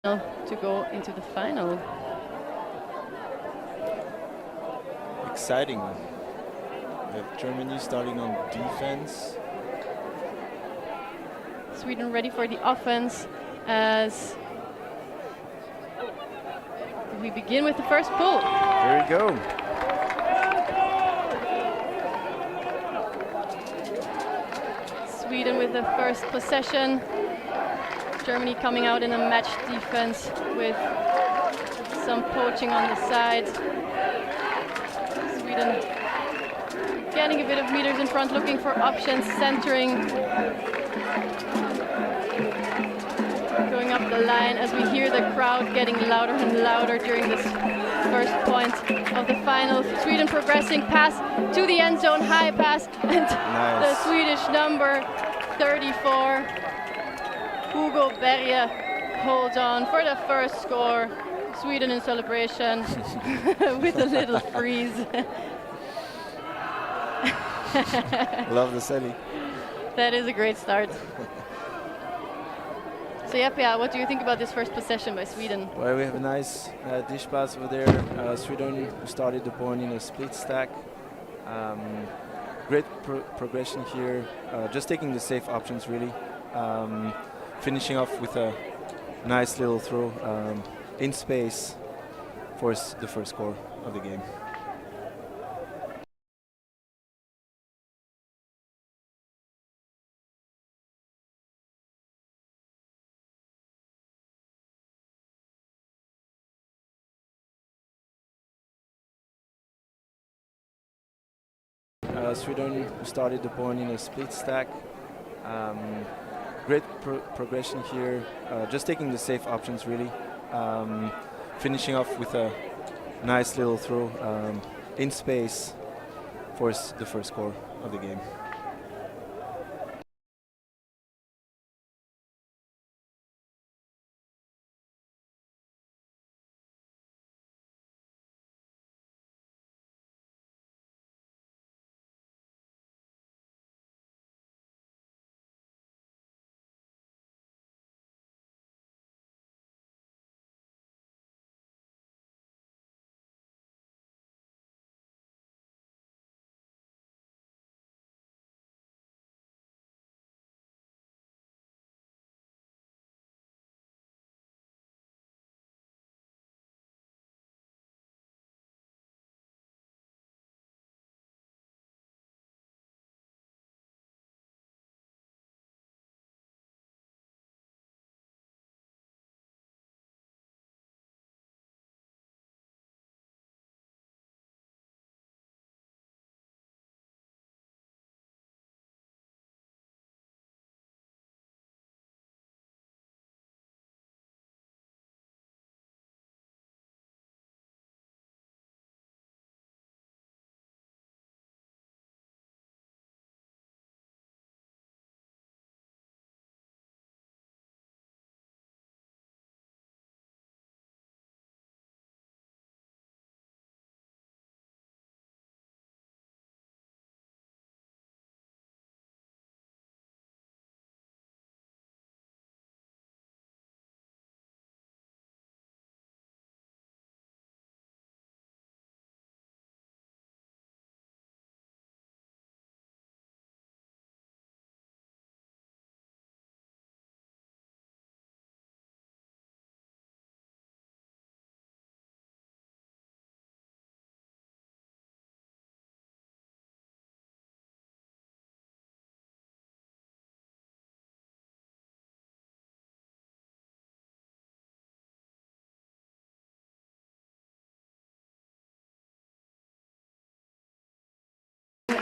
to go into the final. Exciting. We have Germany starting on defense. Sweden ready for the offense as we begin with the first pull. There we go. Sweden with the first possession. Germany coming out in a match defense with some poaching on the side. Sweden getting a bit of meters in front, looking for options, centering. Going up the line as we hear the crowd getting louder and louder during this first point of the final. Sweden progressing pass to the end zone, high pass, and Nice. the Swedish number 34, Hugo Berge, holds on for the first score. Sweden in celebration with a little freeze. Love the Sally. That is a great start. So Jeppe, what do you think about this first possession by Sweden? Well, we have a nice dish pass over there. Sweden started the point in a split stack. Great progression here. Just taking the safe options really. Finishing off with a nice little throw in space for the first score of the game. Sweden started the point in a split stack. Great progression here. Just taking the safe options really. Finishing off with a nice little throw in space for the first score of the game.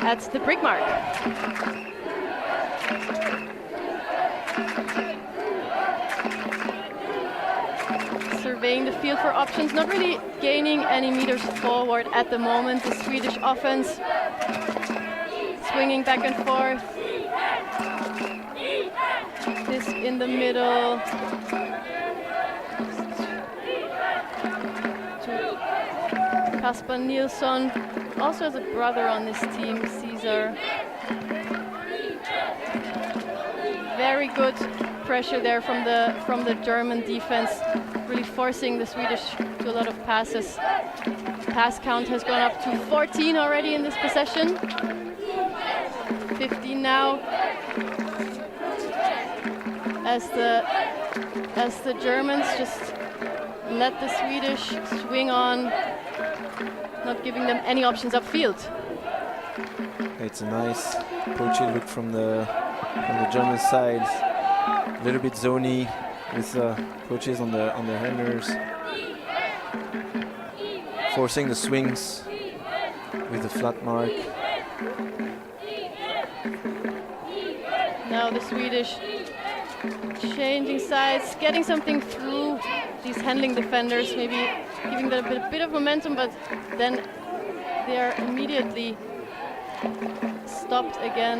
At the brick mark. Surveying the field for options, not really gaining any meters forward at the moment. The Swedish offense swinging back and forth. This in the middle. Kasper Nilsson also has a brother on this team, Caesar. Very good pressure there from the German defense. forcing the Swedish to a lot of passes. Pass count has gone up to 14 already in this possession. 15 now. As the Germans just let the Swedish swing on, not giving them any options upfield. It's a nice poachy look from the German side. A little bit zony with poaches on the handers, forcing the swings with the flat mark. Now the Swedish changing sides, getting something through these handling defenders, maybe giving them a bit of momentum, but then they are immediately stopped again.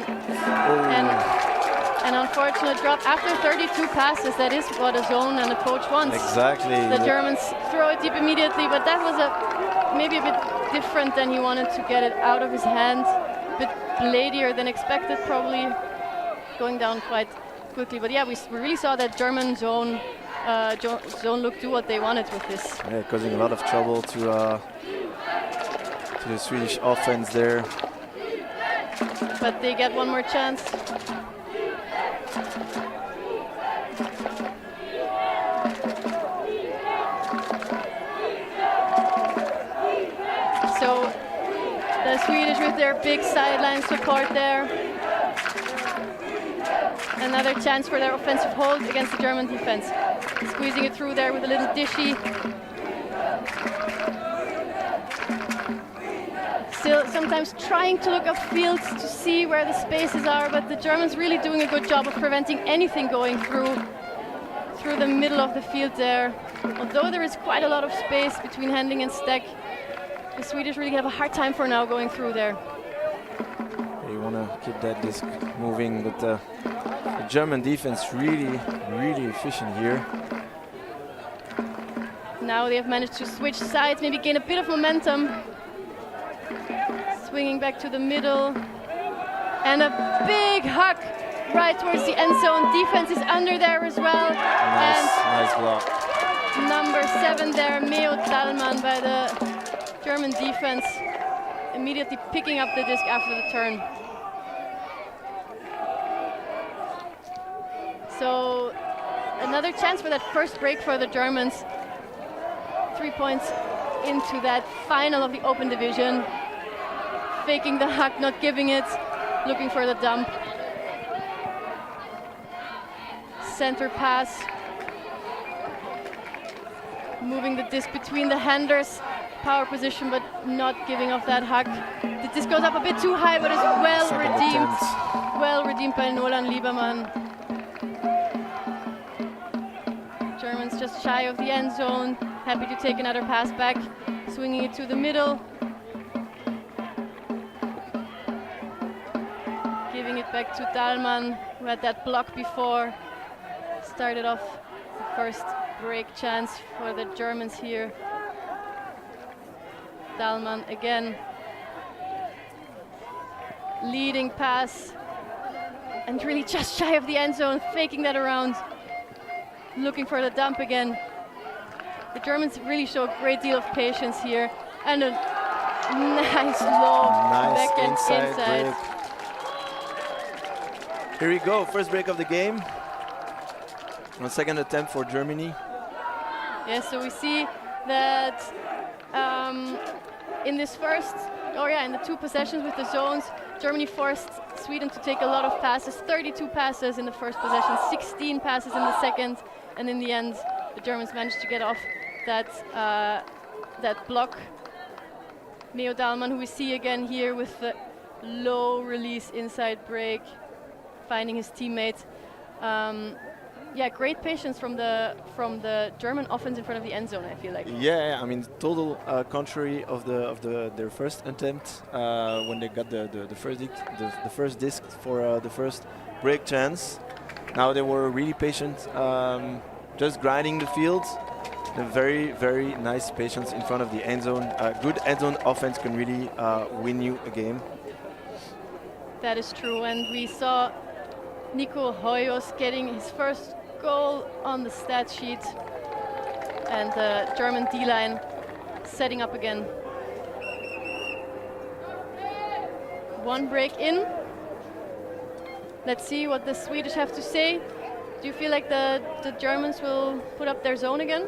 An unfortunate drop after 32 passes. That is what a zone and a coach wants. Exactly. The Germans throw it deep immediately, but that was maybe a bit different than he wanted to get it out of his hand. A bit bladier than expected, probably going down quite quickly. But yeah, we really saw that German zone look do what they wanted with this. Yeah, causing a lot of trouble to the Swedish offense there. But they get one more chance. So the Swedish with their big sideline support there. Another chance for their offensive hold against the German defense. Squeezing it through there with a little dishy. Still sometimes trying to look upfield to see where the spaces are, but the Germans really doing a good job of preventing anything going through the middle of the field there. Although there is quite a lot of space between Hending and Steck, the Swedish really have a hard time for now going through there. You want to keep that disc moving, but the German defense really efficient here. Now they have managed to switch sides, maybe gain a bit of momentum. Swinging back to the middle. And a big huck right towards the end zone. Defense is under there as well. Nice block. Number 7 there, Meo Dahlmann by the German defense. Immediately picking up the disc after the turn. So another chance for that first break for the Germans. 3 points into that final of the open division. Faking the huck, not giving it, looking for the dump. Center pass. Moving the disc between the handers. Power position, but not giving off that huck. The disc goes up a bit too high, but is well redeemed. Well redeemed by Nolan Liebermann. Germans just shy of the end zone. Happy to take another pass back. Swinging it to the middle. Giving it back to Dahlmann, who had that block before. Started off the first break chance for the Germans here. Dahlmann again. Leading pass. And really just shy of the end zone, faking that around. Looking for the dump again. The Germans really show a great deal of patience here. And a nice low backhand inside. Break. Here we go, first break of the game. On second attempt for Germany. Yeah, so we see that in this first, in the 2 possessions with the zones, Germany forced Sweden to take a lot of passes, 32 passes in the first possession, 16 passes in the second, and in the end, the Germans managed to get off that block. Meo Dahlmann, who we see again here with the low release inside break, finding his teammate. Great patience from the German offense in front of the end zone, I feel like. Yeah, I mean, total contrary of their first attempt when they got the first disc for the first break chance. Now they were really patient, just grinding the field. A very nice patience in front of the end zone. Good end zone offense can really win you a game. That is true, and we saw Nico Hoyos getting his first goal on the stat sheet. and the German D-line setting up again. One break in. Let's see what the Swedish have to say. Do you feel like the Germans will put up their zone again?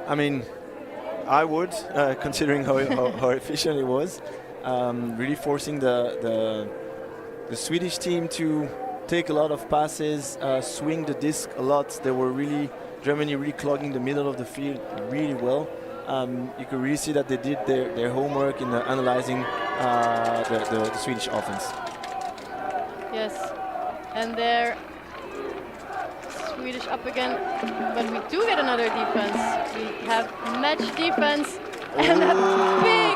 I mean, I would, considering how efficient it was. Really forcing the Swedish team to take a lot of passes, swing the disc a lot. Germany really clogging the middle of the field really well. You could really see that they did their homework in analyzing the Swedish offense. Yes, and they're Swedish up again, but we do get another defense. We have match defense and a big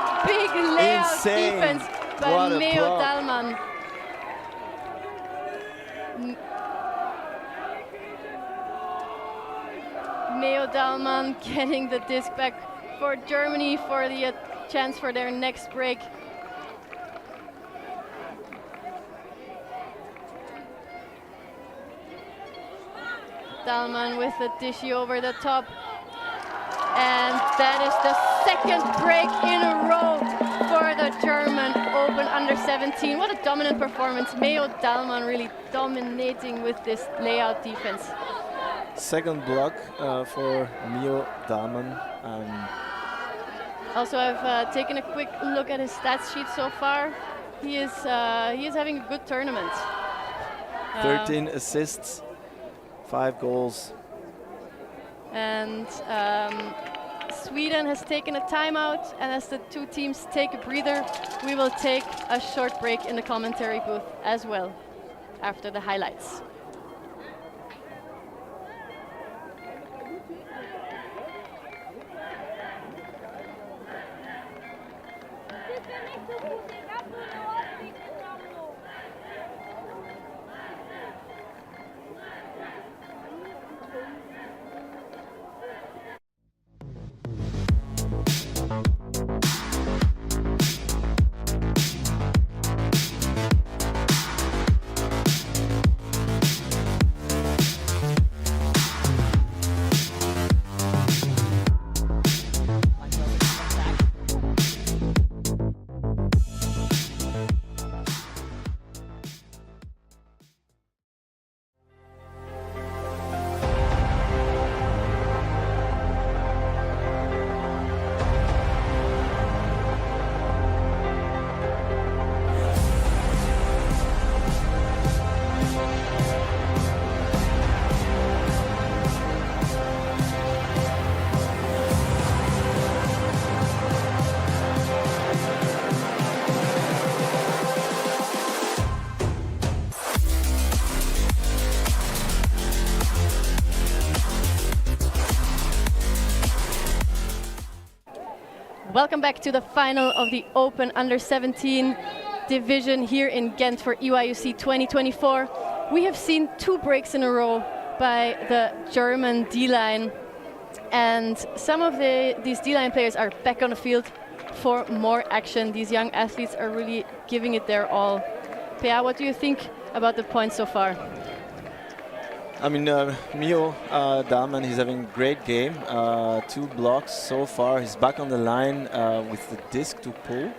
layout Insane. defense by Meo Dahlman. Meo Dahlman getting the disc back for Germany for the chance for their next break. Dahlman with the dishy over the top. And that is the second break in a row for the German Open Under-17. What a dominant performance. Meo Dahlman really dominating with this layout defense. Second block for Meo Dahlman. Also, I've taken a quick look at his stats sheet so far. He is having a good tournament. 13 assists, 5 goals. And Sweden has taken a timeout, and as the two teams take a breather, we will take a short break in the commentary booth as well after the highlights. Welcome back to the final of the Open Under-17 division here in Ghent for EYUC 2024. We have seen 2 breaks in a row by the German D-line, and some of these D-line players are back on the field for more action. These young athletes are really giving it their all. Pia, what do you think about the points so far? I mean, Meo Dahlman, he's having a great game. 2 blocks so far. He's back on the line with the disc to pull.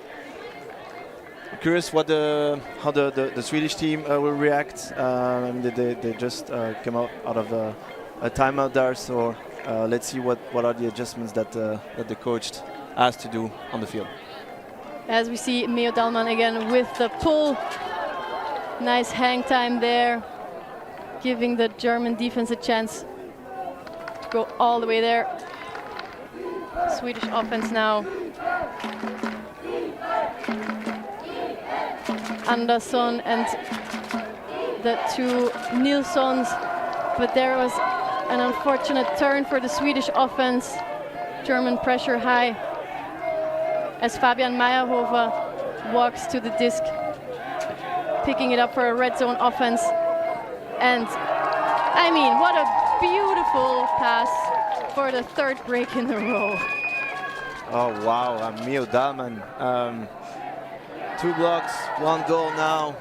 I'm curious how the Swedish team will react. They just came out of a timeout there, so let's see what are the adjustments that the coach has to do on the field. As we see Meo Dahlman again with the pull. Nice hang time there, giving the German defense a chance to go all the way there. Swedish offense now. Andersson and the 2 Nilssons, but there was an unfortunate turn for the Swedish offense. German pressure high as Fabian Meyerhofer walks to the disc, picking it up for a red zone offense. And I mean, what a beautiful pass for the 3rd break in a row. Oh wow, Meo Dahlman. 2 blocks, 1 goal now.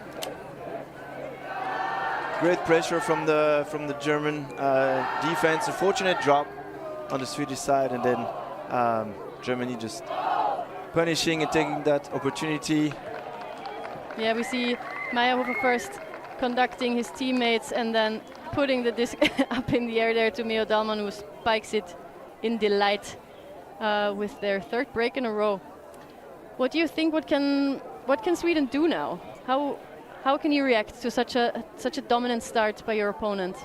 Great pressure from the German defense. A fortunate drop on the Swedish side, and then Germany just punishing and taking that opportunity. Yeah, we see Meyerhofer first conducting his teammates and then putting the disc up in the air there to Mio Dalman, who spikes it in delight with their third break in a row. What do you think? What can Sweden do now? How can you react to such a dominant start by your opponent?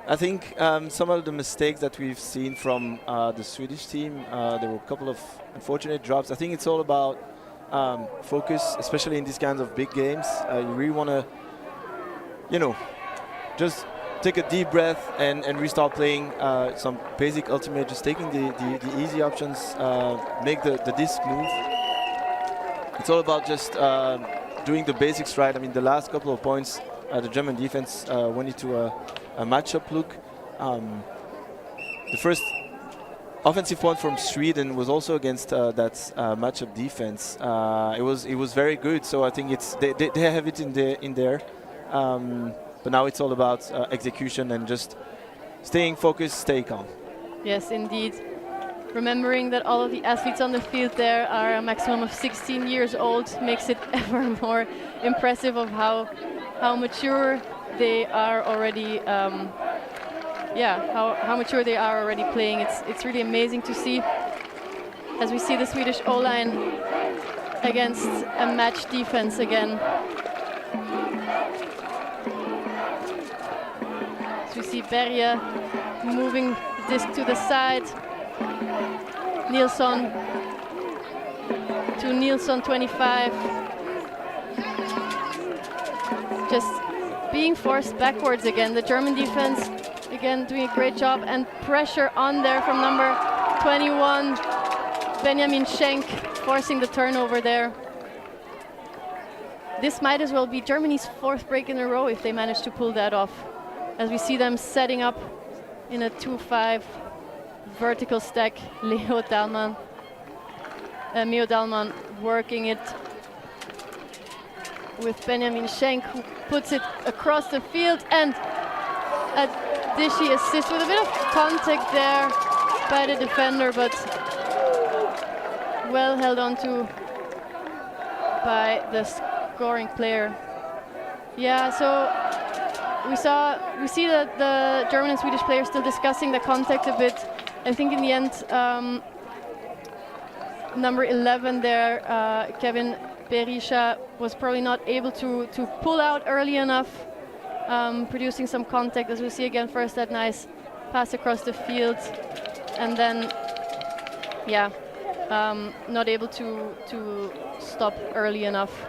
I think some of the mistakes that we've seen from the Swedish team, there were a couple of unfortunate drops. I think it's all about focus, especially in these kinds of big games. You really want to, just take a deep breath and restart playing some basic ultimate, just taking the easy options, make the disc move. It's all about just doing the basics right. I mean, the last couple of points, the German defense went into a matchup look. The first offensive point from Sweden was also against that matchup defense. It was very good. So I think they have it in there. But now it's all about execution and just staying focused, stay calm. Yes, indeed. Remembering that all of the athletes on the field there are a maximum of 16 years old makes it ever more impressive of how mature they are already. How mature they are already playing. It's really amazing to see, as we see the Swedish O-line against a match defense again. So we see Berje moving the disc to the side. Nilsson to Nilsson 25. Just being forced backwards again. The German defense again doing a great job, and pressure on there from number 21, Benjamin Schenk, forcing the turnover there. This might as well be Germany's fourth break in a row if they manage to pull that off, as we see them setting up in a 2-5 vertical stack. Mio Dalman working it with Benjamin Schenk, who puts it across the field, and a dishy assist with a bit of contact there by the defender, but well held on to by the scoring player. Yeah, so we see that the German and Swedish players still discussing the contact a bit. I think in the end, number 11 there, Kevin Berisha, was probably not able to pull out early enough, producing some contact, as we see again. First that nice pass across the field, and then not able to stop early enough,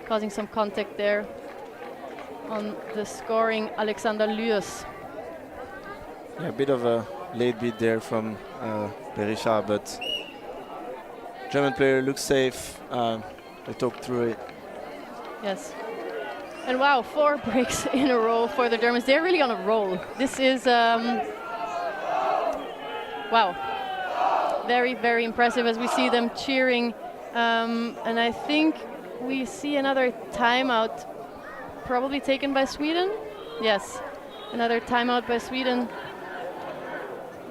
causing some contact there on the scoring Alexander Lüers. Yeah, a bit of a late beat there from Berisha, but German player looks safe. They talked through it. Yes. And wow, 4 breaks in a row for the Germans. They're really on a roll. This is, wow. Very, very impressive as we see them cheering. And I think we see another timeout probably taken by Sweden. Yes, another timeout by Sweden.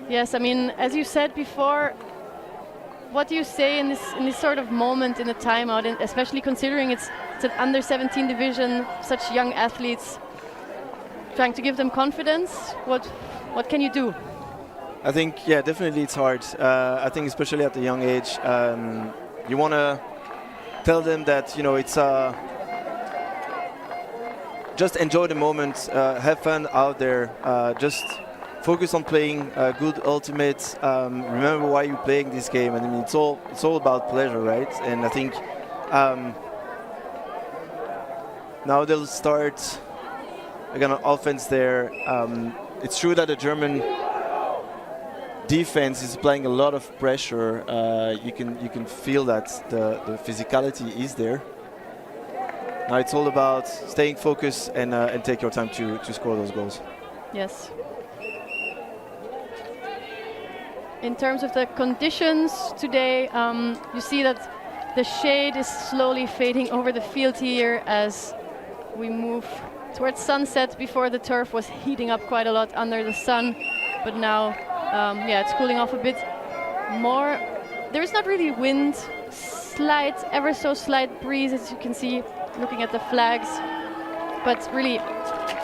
Yes, I mean, as you said before, what do you say in this sort of moment in the timeout, and especially considering it's an under 17 division, such young athletes, trying to give them confidence? What can you do? I think, yeah, definitely it's hard. I think especially at a young age, you want to tell them that, it's just enjoy the moment, have fun out there, just focus on playing good ultimates. Remember why you're playing this game, and I mean, it's all about pleasure, right? And I think now they'll start again on offense there. It's true that the German defense is applying a lot of pressure. You can feel that the physicality is there. Now it's all about staying focused and take your time to score those goals. Yes. In terms of the conditions today, you see that the shade is slowly fading over the field here as we move towards sunset. Before, the turf was heating up quite a lot under the sun, but now Yeah, it's cooling off a bit more. There's not really wind, slight, ever so slight breeze, as you can see, looking at the flags. But really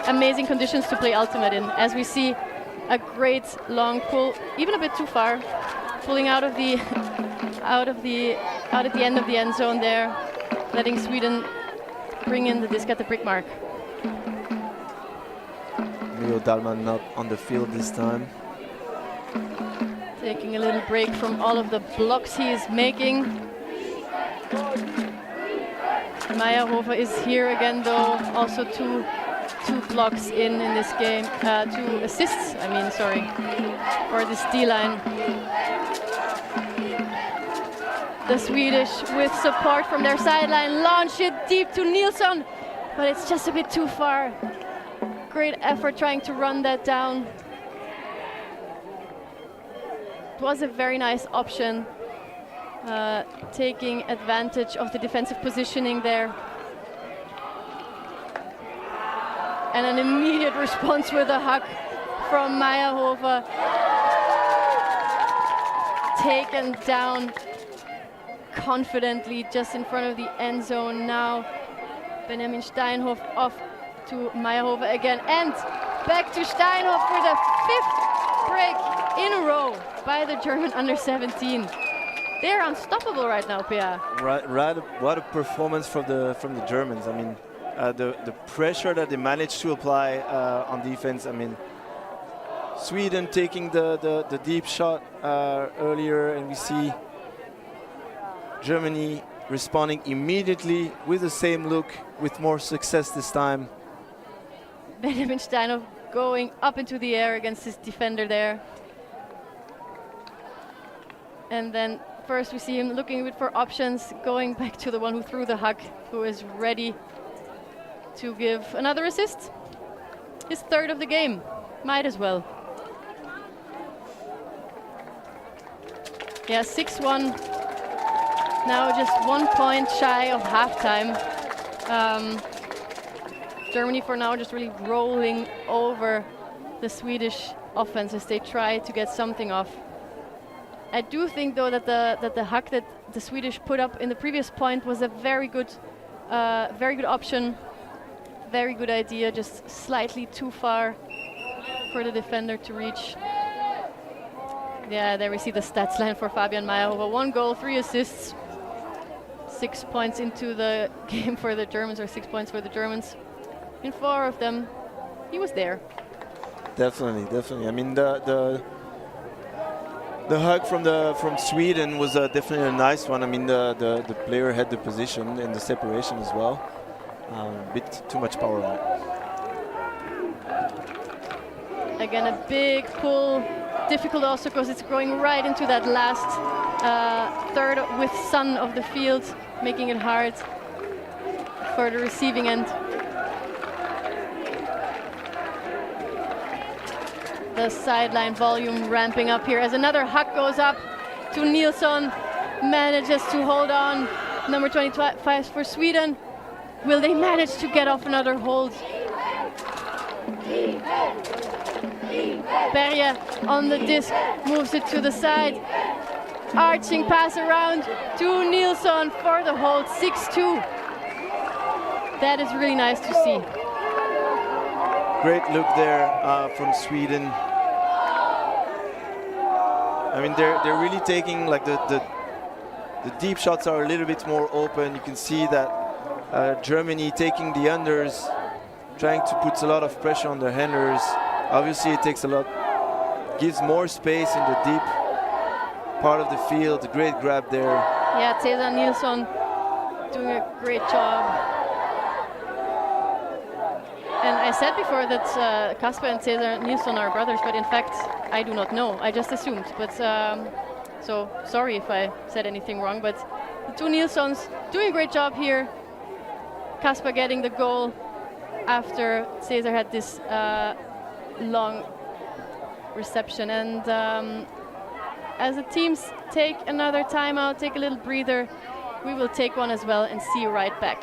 amazing conditions to play ultimate in. As we see, a great long pull, even a bit too far, pulling out of the out at the end of the end zone there, letting Sweden bring in the disc at the brick mark. Mio Dalman not on the field this time. Taking a little break from all of the blocks he is making. Meyerhofer is here again, though. Also two blocks in this game. 2 assists, I mean, sorry, for this D-line. The Swedish with support from their sideline launch it deep to Nilsson, but it's just a bit too far. Great effort trying to run that down. It was a very nice option, taking advantage of the defensive positioning there. And an immediate response with a hug from Meyerhofer. Taken down confidently just in front of the end zone now. Benjamin Steinhoff off to Meyerhofer again, and back to Steinhoff for the 5th break in a row by the German under-17. They're unstoppable right now, Pia. Right, what a performance from the Germans. I mean, the pressure that they managed to apply on defense. I mean, Sweden taking the deep shot earlier, and we see Germany responding immediately with the same look, with more success this time. Benjamin Steinhoff going up into the air against his defender there. And then first we see him looking a bit for options, going back to the one who threw the hug, who is ready to give another assist. His 3rd of the game, might as well. Yeah, 6-1. Now just 1 point shy of halftime. Germany for now just really rolling over the Swedish offense as they try to get something off. I do think though that the hug that the Swedish put up in the previous point was a very good option, very good idea, just slightly too far for the defender to reach. Yeah, there we see the stats line for Fabian Meyerhofer. 1 goal, 3 assists. 6 points into the game for the Germans, or 6 points for the Germans. In 4 of them, he was there. Definitely. I mean, the hug from Sweden was definitely a nice one. I mean, the player had the position and the separation as well. A bit too much power on it. Again, a big pull. Difficult also because it's going right into that last third with sun of the field, making it hard for the receiving end. The sideline volume ramping up here as another hug goes up to Nilsson, manages to hold on. Number 25 for Sweden. Will they manage to get off another hold? Berge on the disc, moves it to the side. Arching pass around to Nilsson for the hold, 6-2. That is really nice to see. Great look there from Sweden. I mean, they're really taking like the deep shots are a little bit more open. You can see that Germany taking the unders, trying to put a lot of pressure on the handlers. Obviously, it takes a lot, gives more space in the deep part of the field. Great grab there. Yeah, Cesar Nilsson doing a great job. And I said before that Kasper and Cesar Nilsson are brothers, but in fact, I do not know. I just assumed. But so sorry if I said anything wrong. But the 2 Nilssons doing a great job here. Kasper getting the goal after Cesar had this long reception. And as the teams take another timeout, take a little breather, we will take one as well and see you right back.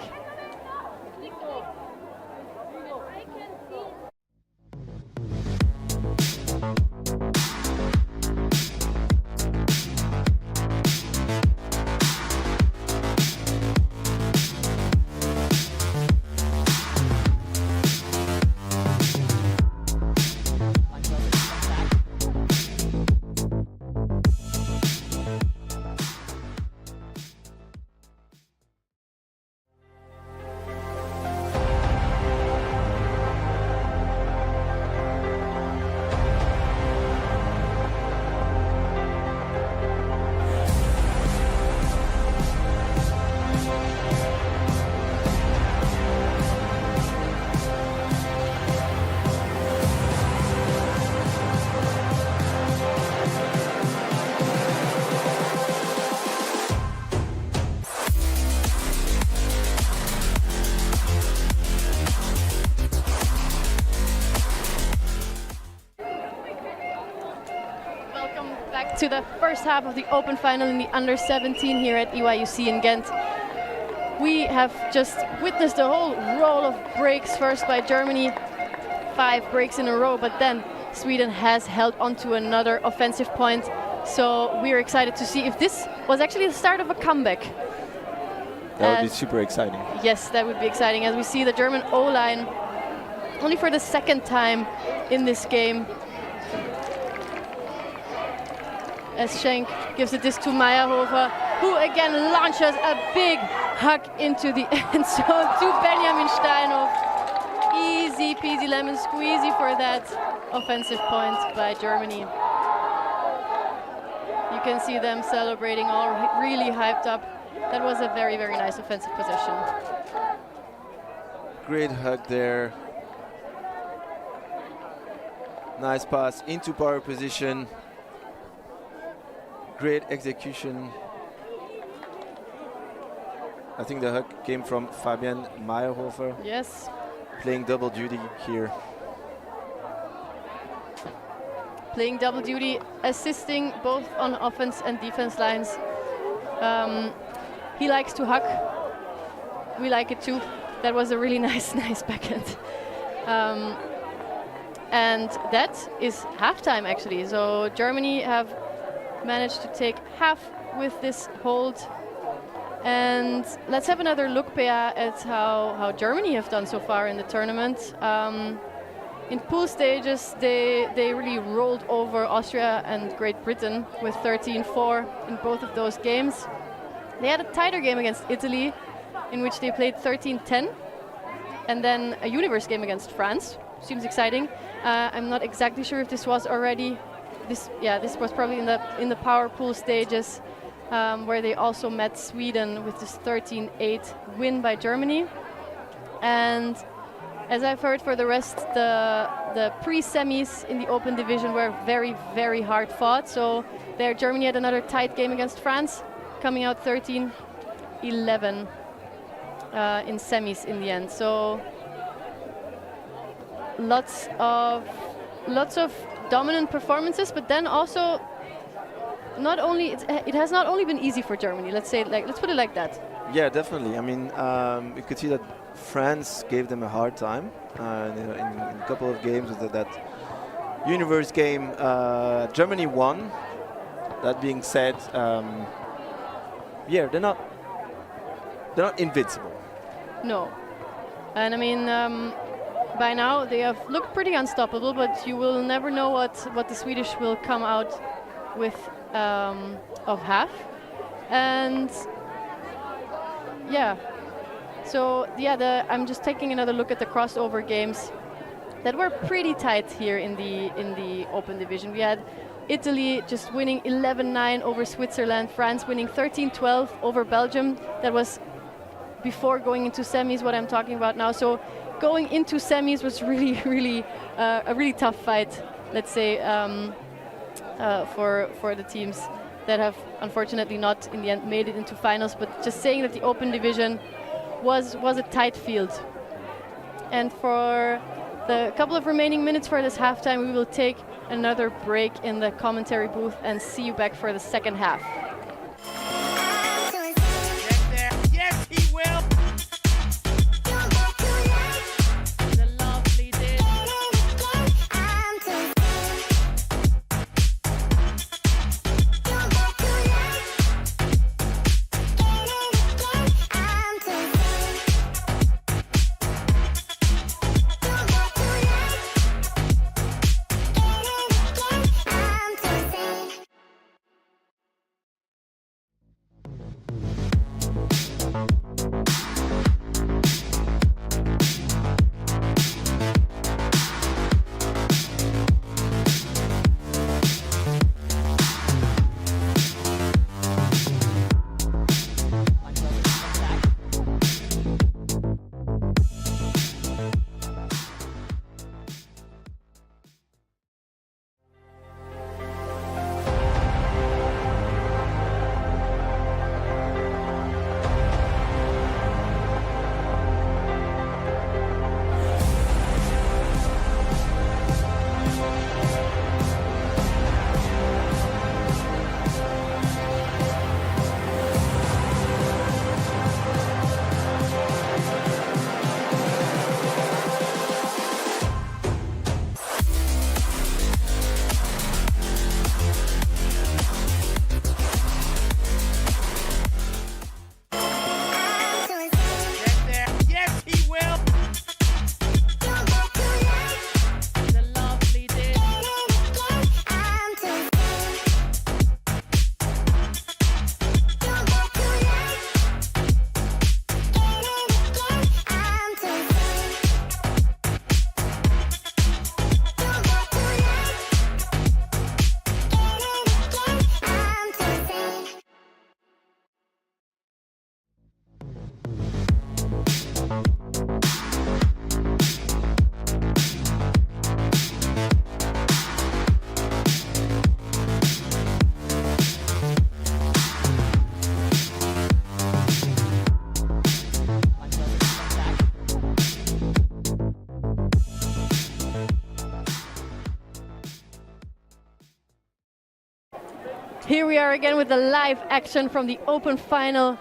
to the first half of the Open final in the under-17 here at EYUC in Ghent. We have just witnessed a whole roll of breaks, first by Germany, 5 breaks in a row, but then Sweden has held onto another offensive point. So we're excited to see if this was actually the start of a comeback. That would be super exciting. Yes, that would be exciting, as we see the German O-line only for the second time in this game. As Schenk gives the disc to Meyerhofer, who again launches a big hug into the end zone to Benjamin Steinhoff. Easy peasy lemon squeezy for that offensive point by Germany. You can see them celebrating, all really hyped up. That was a very, very nice offensive possession. Great hug there. Nice pass into power position. Great execution. I think the hug came from Fabian Meyerhofer. Yes. Playing double duty here. Playing double duty, assisting both on offense and defense lines. He likes to hug. We like it too. That was a really nice backhand. And that is halftime actually. So Germany have managed to take half with this hold. And let's have another look, Pea, at how Germany have done so far in the tournament. In pool stages, they really rolled over Austria and Great Britain with 13-4 in both of those games. They had a tighter game against Italy, in which they played 13-10, and then a universe game against France. Seems exciting. I'm not exactly sure if this was already this was probably in the power pool stages, where they also met Sweden with this 13-8 win by Germany. And as I've heard, for the rest, the pre-semis in the open division were very, very hard fought. So there, Germany had another tight game against France, coming out 13-11 in semis in the end. So lots of dominant performances, but then also it has not only been easy for Germany. Let's put it like that. Yeah, definitely. I mean, you could see that France gave them a hard time in a couple of games with that universe game. Germany won. That being said, yeah, they're not invincible. No, and I mean, by now they have looked pretty unstoppable, but you will never know what the Swedish will come out with of half. And yeah, so yeah, I'm just taking another look at the crossover games that were pretty tight here in the open division. We had Italy just winning 11-9 over Switzerland, France winning 13-12 over Belgium. That was before going into semis, what I'm talking about now. So going into semis was really, really a really tough fight, let's say, for the teams that have unfortunately not in the end made it into finals. But just saying that the open division was a tight field. And for the couple of remaining minutes for this halftime, we will take another break in the commentary booth and see you back for the second half. Here we are again with the live action from the open final,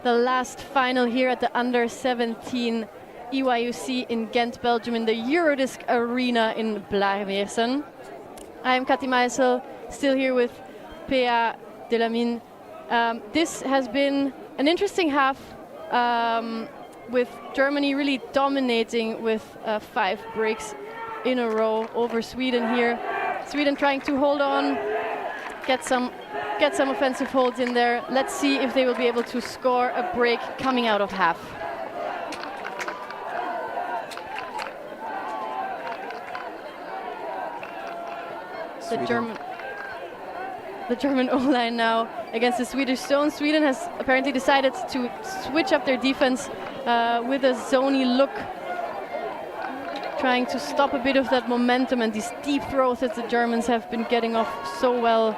the last final here at the under 17 EYUC in Ghent, Belgium, in the Eurodisc Arena in Blaarmeersen. I'm Cathy Meisel, still here with Pea Delamine. This has been an interesting half, with Germany really dominating with 5 breaks in a row over Sweden here. Sweden trying to hold on, get some offensive holds in there. Let's see if they will be able to score a break coming out of half. The German O-line now against the Swedish zone. Sweden has apparently decided to switch up their defense with a zony look, trying to stop a bit of that momentum and these deep throws that the Germans have been getting off so well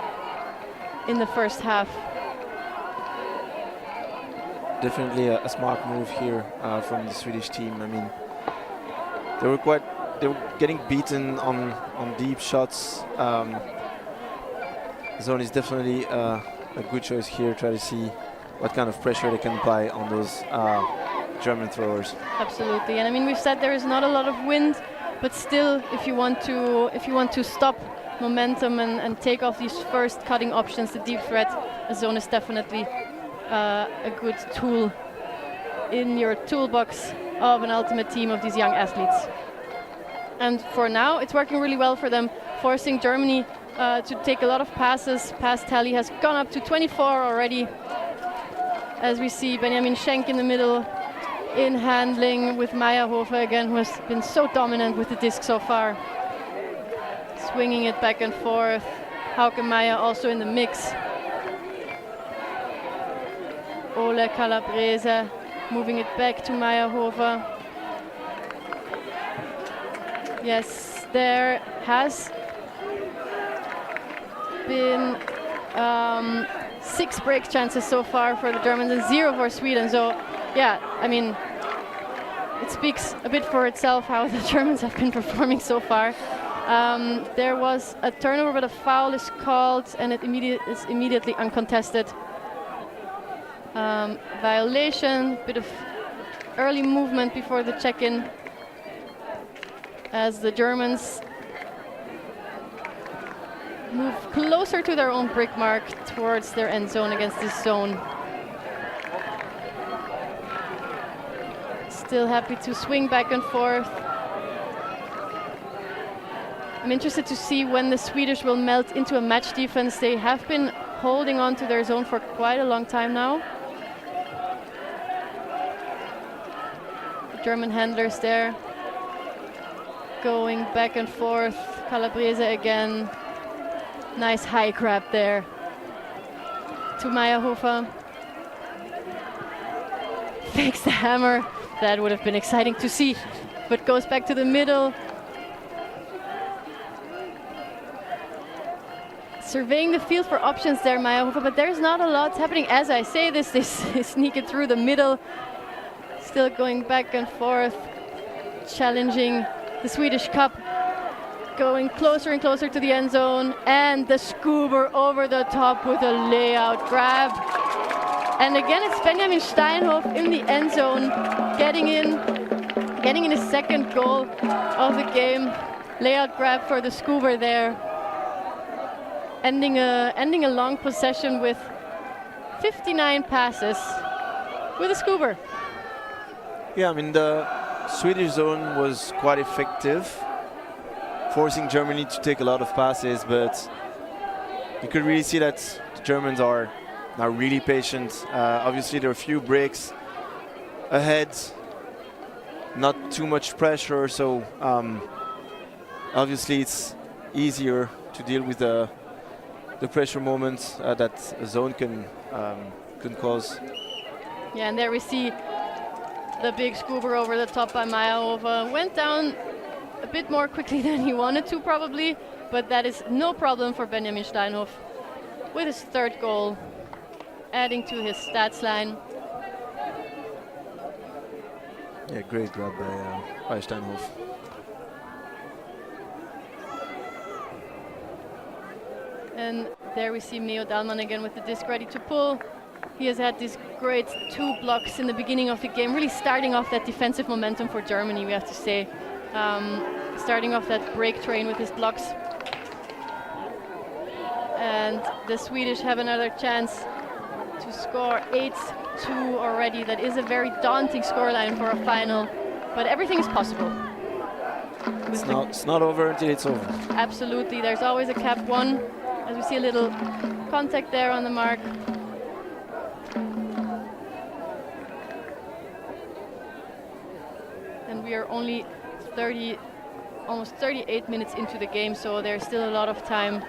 in the first half. Definitely a smart move here from the Swedish team. I mean, they were getting beaten on deep shots. Zone is definitely a good choice here. Try to see what kind of pressure they can apply on those German throwers. Absolutely, and I mean, we've said there is not a lot of wind, but still, if you want to stop momentum and take off these first cutting options, the deep threat, a zone is definitely a good tool in your toolbox of an ultimate team of these young athletes. And for now, it's working really well for them, forcing Germany to take a lot of passes. Pass tally has gone up to 24 already, as we see Benjamin Schenk in the middle in handling with Meyerhofer again, who has been so dominant with the disc so far. Swinging it back and forth. Hauke Meyer also in the mix. Ole Calabrese moving it back to Meyerhofer. Yes, there has been 6 break chances so far for the Germans and 0 for Sweden. So, yeah, I mean, it speaks a bit for itself how the Germans have been performing so far. There was a turnover, but a foul is called, and it is immediately uncontested. Violation, bit of early movement before the check-in, as the Germans move closer to their own brick mark towards their end zone against this zone. Still happy to swing back and forth. I'm interested to see when the Swedish will melt into a match defense. They have been holding on to their zone for quite a long time now. The German handlers there going back and forth. Calabrese again. Nice high grab there to Meyerhofer. Fakes the hammer. That would have been exciting to see, but goes back to the middle. Surveying the field for options there, Meyerhofer, but there's not a lot happening. As I say this, they sneak it through the middle. Still going back and forth, challenging the Swedish Cup. Going closer and closer to the end zone, and the scuba over the top with a layout grab. And again, it's Benjamin Steinhoff in the end zone, getting in his second goal of the game. Layout grab for the scuba there, ending a long possession with 59 passes with a scuba. Yeah, I mean, the Swedish zone was quite effective, forcing Germany to take a lot of passes, but you could really see that the Germans are now really patient. Obviously, there are a few breaks ahead, not too much pressure, so obviously it's easier to deal with the pressure moments that a zone can cause. Yeah, and there we see the big scuba over the top by Meyerhofer. Went down a bit more quickly than he wanted to probably, but that is no problem for Benjamin Steinhoff with his 3rd goal, adding to his stats line. Yeah, great grab by Steinhoff. And There we see Meo Dalman again with the disc ready to pull. He has had these great 2 blocks in the beginning of the game, really starting off that defensive momentum for Germany, we have to say. Starting off that break train with his blocks. And the Swedish have another chance to score 8-2 already. That is a very daunting scoreline for a final, but everything is possible. It's not over until it's over. Absolutely, there's always a cap 1, as we see a little contact there on the mark. And we are only almost 38 minutes into the game, so there's still a lot of time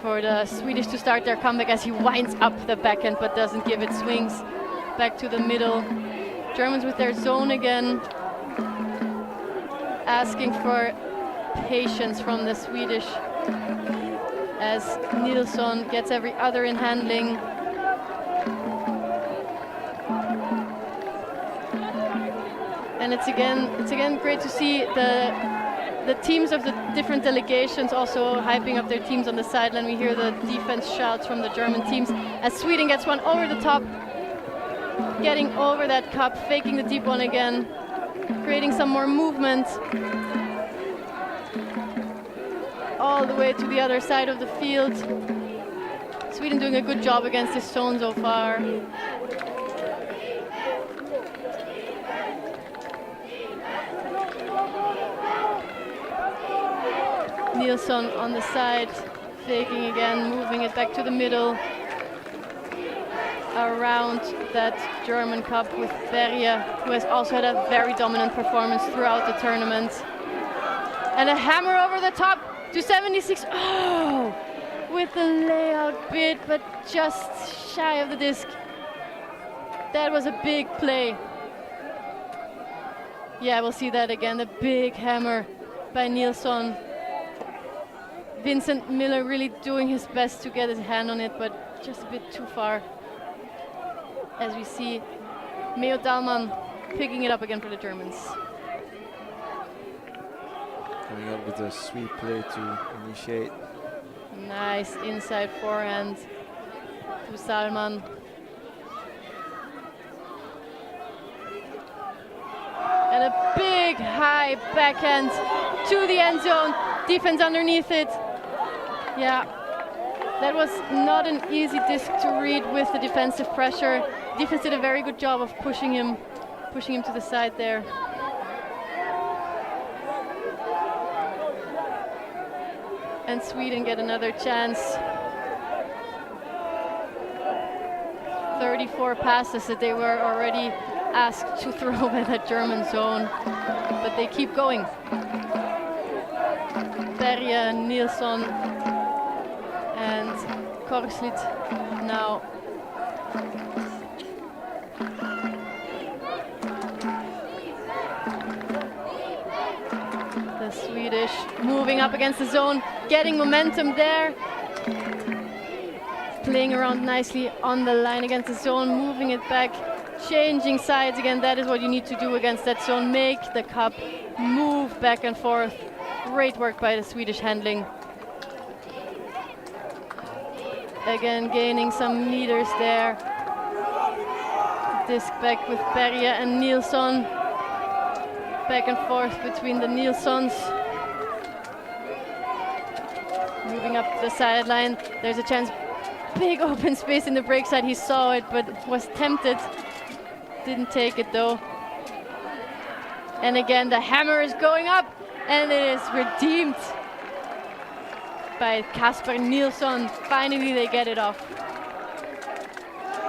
for the Swedish to start their comeback as he winds up the backhand but doesn't give it. Swings back to the middle. Germans with their zone again, asking for patience from the Swedish as Nilsson gets every other in handling. And it's again great to see the teams of the different delegations also hyping up their teams on the sideline. We hear the defense shouts from the German teams as Sweden gets one over the top, getting over that cup, faking the deep one again, creating some more movement all the way to the other side of the field. Sweden doing a good job against this zone so far. Nilsson on the side, faking again, moving it back to the middle. Around that German cup with Berje, who has also had a very dominant performance throughout the tournament. And a hammer over the top to 76. Oh, with the layout bit, but just shy of the disc. That was a big play. Yeah, we'll see that again, the big hammer by Nilsson. Vincent Miller really doing his best to get his hand on it, but just a bit too far. As we see Meo Dalman picking it up again for the Germans. Coming up with a sweet play to initiate. Nice inside forehand to Salman. And a big high backhand to the end zone. Defense underneath it. Yeah, that was not an easy disc to read with the defensive pressure. Defense did a very good job of pushing him to the side there. And Sweden get another chance. 34 passes that they were already asked to throw by that German zone, but they keep going. Berje, Nilsson, and Korslit now. The Swedish moving up against the zone, getting momentum there. Playing around nicely on the line against the zone, moving it back, changing sides again. That is what you need to do against that zone. Make the cup move back and forth. Great work by the Swedish handling. Again, gaining some meters there. Disc back with Berje and Nilsson. Back and forth between the Nilssons. Moving up the sideline. There's a chance. Big open space in the break side. He saw it, but was tempted. Didn't take it though. And again, the hammer is going up, and it is redeemed by Kasper Nilsson. Finally, they get it off.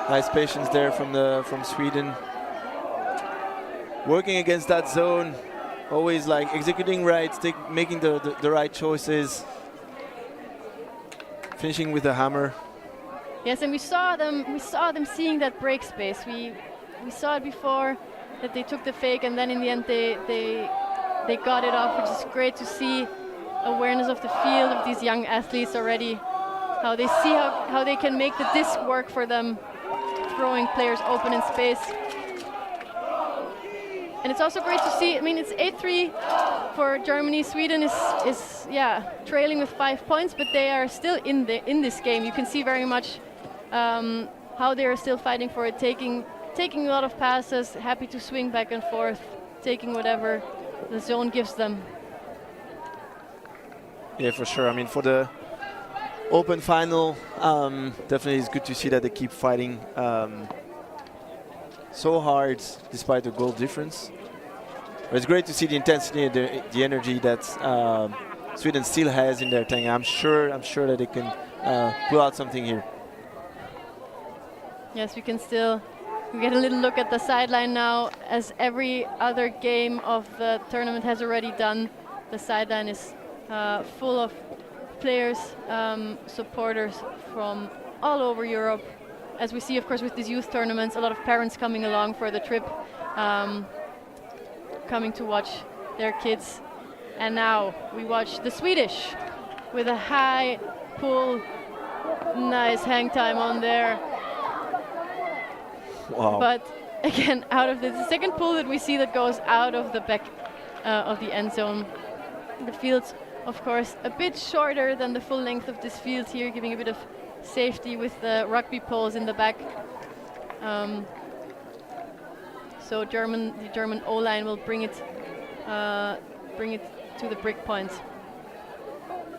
Nice patience there from Sweden. Working against that zone, always like executing right, making the right choices, finishing with the hammer. Yes, and we saw them seeing that break space. We saw it before that they took the fake, and then in the end they got it off, which is great to see. Awareness of the field of these young athletes already, how they see how they can make the disc work for them, throwing players open in space. And it's also great to see, I mean, it's 8-3 for Germany. Sweden is trailing with 5 points, but they are still in this game. You can see very much how they are still fighting for it, taking a lot of passes, happy to swing back and forth, taking whatever the zone gives them. Yeah, for sure. I mean, for the open final, definitely it's good to see that they keep fighting so hard despite the goal difference. But it's great to see the intensity and the energy that Sweden still has in their tank. I'm sure that they can pull out something here. Yes, we can still get a little look at the sideline now, as every other game of the tournament has already done. The sideline is full of players, supporters from all over Europe. As we see, of course, with these youth tournaments, a lot of parents coming along for the trip, coming to watch their kids. And now we watch the Swedish with a high pull, nice hang time on there. Wow. But again, out of the second pull that we see that goes out of the back of the end zone. The field's, of course, a bit shorter than the full length of this field here, giving a bit of safety with the rugby poles in the back. So the German O-line will bring it to the brick point.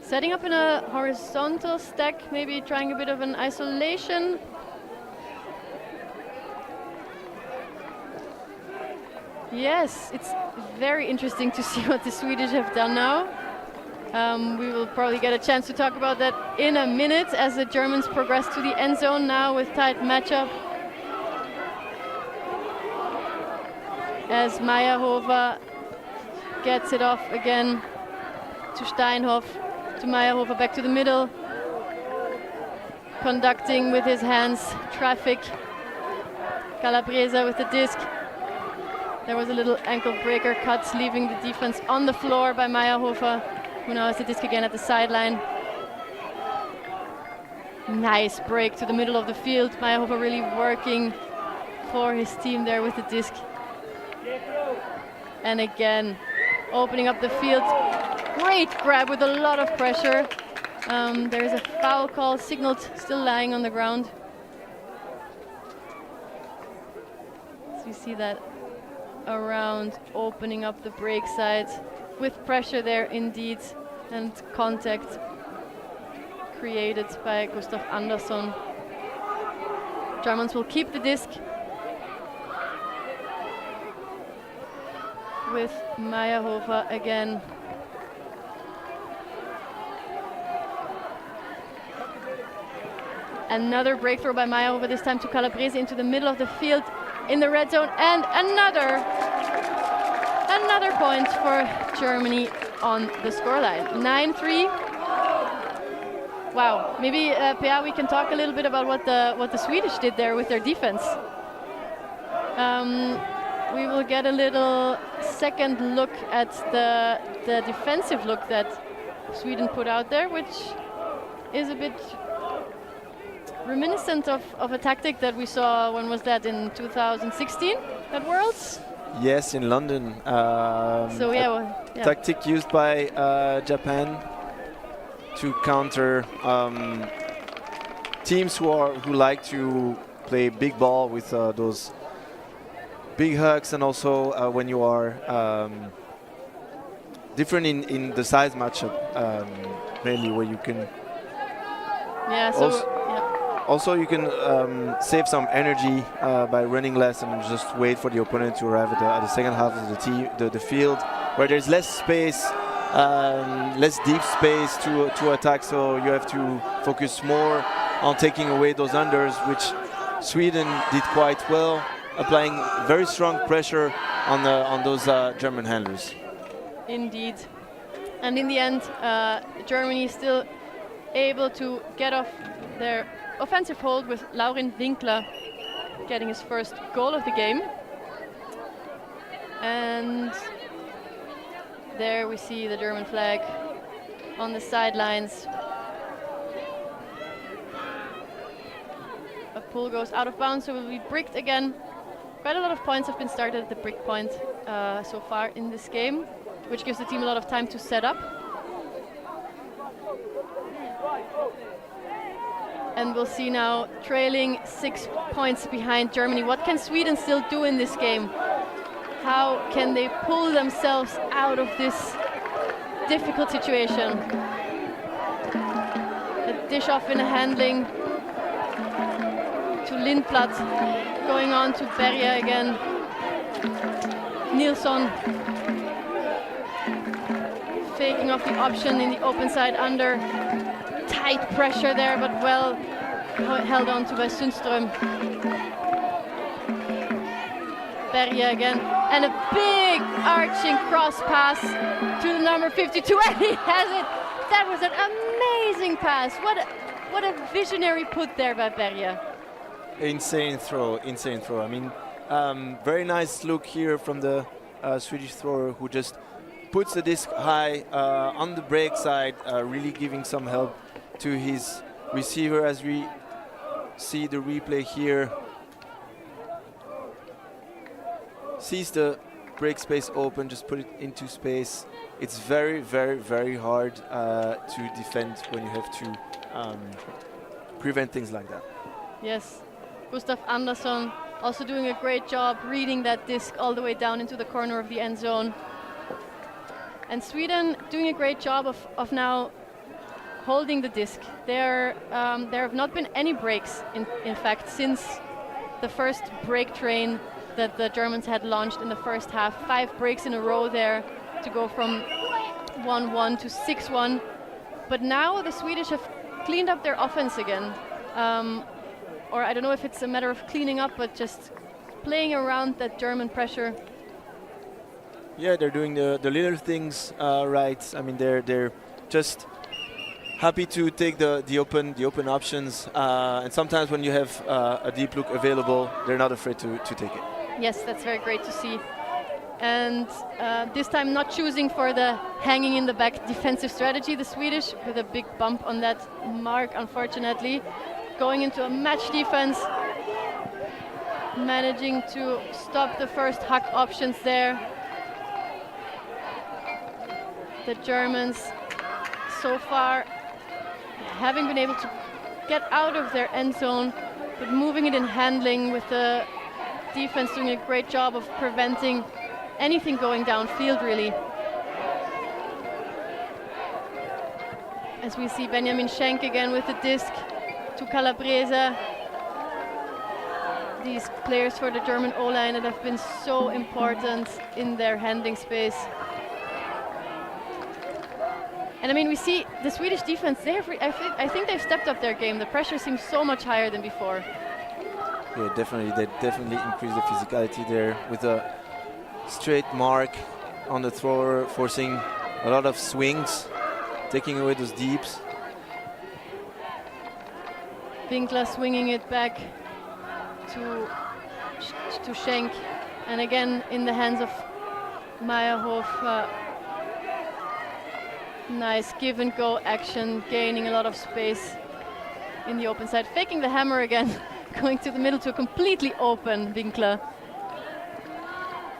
Setting up in a horizontal stack, maybe trying a bit of an isolation. Yes, it's very interesting to see what the Swedish have done now. We will probably get a chance to talk about that in a minute as the Germans progress to the end zone now with tight matchup. As Meyerhofer gets it off again to Steinhoff, to Meyerhofer, back to the middle. Conducting with his hands traffic. Calabresa with the disc. There was a little ankle breaker cut, leaving the defense on the floor by Meyerhofer, who now has the disc again at the sideline. Nice break to the middle of the field. Meyerhofer really working for his team there with the disc. And again, opening up the field. Great grab with a lot of pressure. There is a foul call signaled, still lying on the ground. So you see that around, opening up the break side with pressure there indeed, and contact created by Gustav Andersson. Germans will keep the disc with Meyerhofer again. Another breakthrough by Meyerhofer, this time to Calabrese into the middle of the field in the red zone, and another point for Germany on the scoreline. 9-3. Wow, maybe Pia, we can talk a little bit about what the Swedish did there with their defense. We will get a little second look at the defensive look that Sweden put out there, which is a bit reminiscent of a tactic that we saw, when was that, in 2016 at Worlds? Yes, in London. So yeah, tactic used by Japan to counter teams who like to play big ball with those big hugs, and also when you are different in the size matchup, mainly where you can. Yeah. So. Also, you can save some energy by running less and just wait for the opponent to arrive at the second half of the field, where there's less space, less deep space to attack. So you have to focus more on taking away those unders, which Sweden did quite well, applying very strong pressure on those German handlers. Indeed. And in the end, Germany is still able to get off their offensive hold, with Laurin Winkler getting his first goal of the game. And there we see the German flag on the sidelines. A pull goes out of bounds, so will be bricked again. Quite a lot of points have been started at the brick point so far in this game. which gives the team a lot of time to set up. And we'll see now, trailing 6 points behind Germany. What can Sweden still do in this game? How can they pull themselves out of this difficult situation? A dish off in a handling to Lindblad, going on to Berja again. Nilsson faking off the option in the open side under tight pressure there, but well held on to by Sundström. Berja again, and a big arching cross pass to the number 52, and he has it. That was an amazing pass. What a visionary put there by Berja. Insane throw, insane throw. I mean, very nice look here from the Swedish thrower, who just puts the disc high on the break side, really giving some help to his receiver. As we see the replay here, sees the break space open, just put it into space. It's very, very, very hard to defend when you have to prevent things like that. Yes, Gustav Andersson also doing a great job reading that disc all the way down into the corner of the end zone. And Sweden doing a great job of now holding the disc. There have not been any breaks, in fact, since the first break train that the Germans had launched in the first half. 5 breaks in a row there to go from 1-1 to 6-1. But now the Swedish have cleaned up their offense again. Or I don't know if it's a matter of cleaning up, but just playing around that German pressure. Yeah, they're doing the little things right. I mean, they're just happy to take the open options. And sometimes when you have a deep look available, they're not afraid to take it. Yes, that's very great to see. And this time not choosing for the hanging in the back defensive strategy, the Swedish, with a big bump on that mark, unfortunately. Going into a match defense, managing to stop the first hack options there. The Germans so far having been able to get out of their end zone, but moving it in handling, with the defense doing a great job of preventing anything going downfield, really. As we see Benjamin Schenk again with the disc to Calabrese. These players for the German O-line that have been so important in their handling space. And I mean, we see the Swedish defense, I think they've stepped up their game. The pressure seems so much higher than before. Yeah, definitely. They definitely increased the physicality there with a straight mark on the thrower, forcing a lot of swings, taking away those deeps. Winkler swinging it back to Schenk, and again in the hands of Meyerhof. Nice give and go action, gaining a lot of space in the open side, faking the hammer again, going to the middle to a completely open Winkler.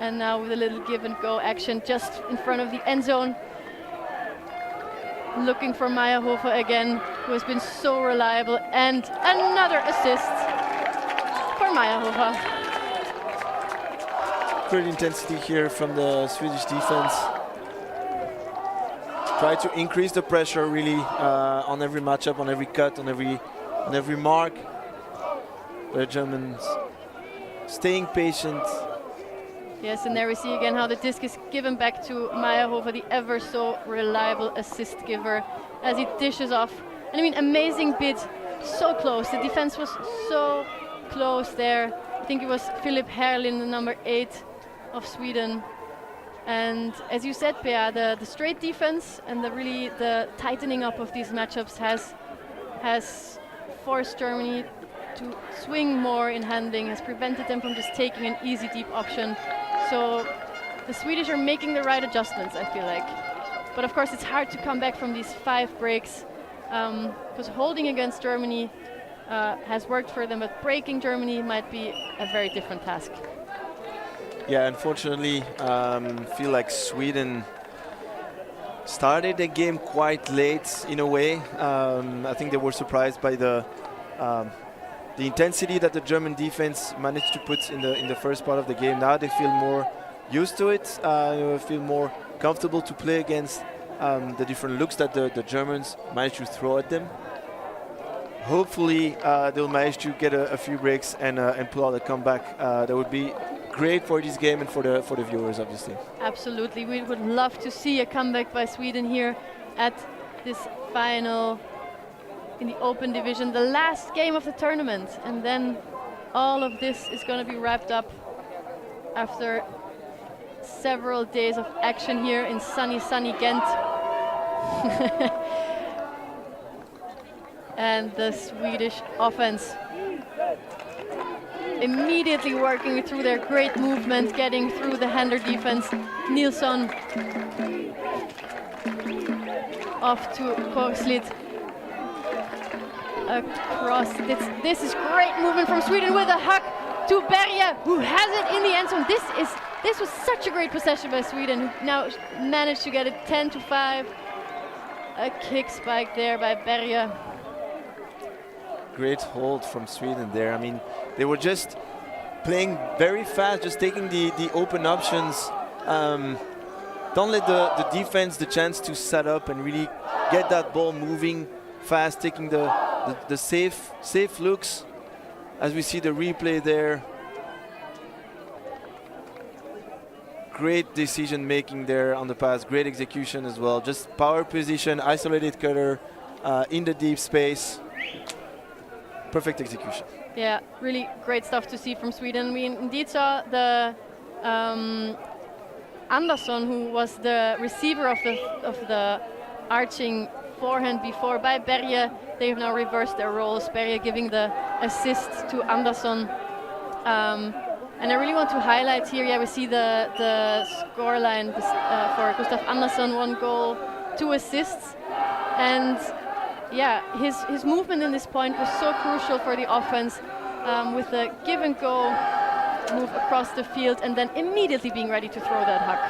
And now with a little give and go action just in front of the end zone. Looking for Meyerhofer again, who has been so reliable, and another assist for Meyerhofer. Great intensity here from the Swedish defense. Try to increase the pressure really on every matchup, on every cut, on every mark. The Germans staying patient. Yes, and there we see again how the disc is given back to Meyerhofer, the ever so reliable assist giver, as he dishes off. And I mean, amazing bid, so close. The defense was so close there. I think it was Philip Herlin, the number 8 of Sweden. And as you said, Pea, the straight defense and the tightening up of these matchups has forced Germany to swing more in handling, has prevented them from just taking an easy deep option. So the Swedish are making the right adjustments, I feel like. But of course it's hard to come back from these 5 breaks, because holding against Germany has worked for them, but breaking Germany might be a very different task. Yeah, unfortunately, feel like Sweden started the game quite late in a way. I think they were surprised by the intensity that the German defense managed to put in the first part of the game. Now they feel more used to it, feel more comfortable to play against the different looks that the Germans managed to throw at them. Hopefully they'll manage to get a few breaks and pull out a comeback. That would be great for this game and for the viewers, obviously. Absolutely, we would love to see a comeback by Sweden here at this final in the open division, the last game of the tournament, and then all of this is going to be wrapped up after several days of action here in sunny Ghent. And the Swedish offense immediately working through their great movement, getting through the hander defense. Nilsson off to Korslit. Across. This is great movement from Sweden with a hug to Berge, who has it in the end zone. This was such a great possession by Sweden. Now managed to get it 10-5. A kick spike there by Berge. Great hold from Sweden there. I mean, they were just playing very fast, just taking the open options. Don't let the defense the chance to set up and really get that ball moving fast, taking the safe looks, as we see the replay there. Great decision making there on the pass, great execution as well. Just power position, isolated cutter in the deep space. Perfect execution. Yeah, really great stuff to see from Sweden. We indeed saw the Andersson, who was the receiver of the arching forehand before by Berge. They have now reversed their roles. Berge giving the assist to Andersson. And I really want to highlight here, yeah, we see the scoreline for Gustav Andersson, 1 goal, 2 assists. And yeah, his movement in this point was so crucial for the offense, with the give and go move across the field and then immediately being ready to throw that huck.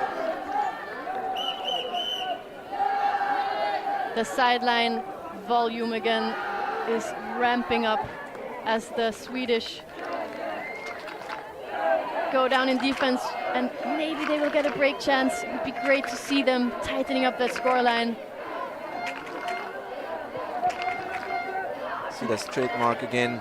The sideline volume again is ramping up as the Swedish go down in defense, and maybe they will get a break chance. It would be great to see them tightening up that scoreline. See that straight mark again.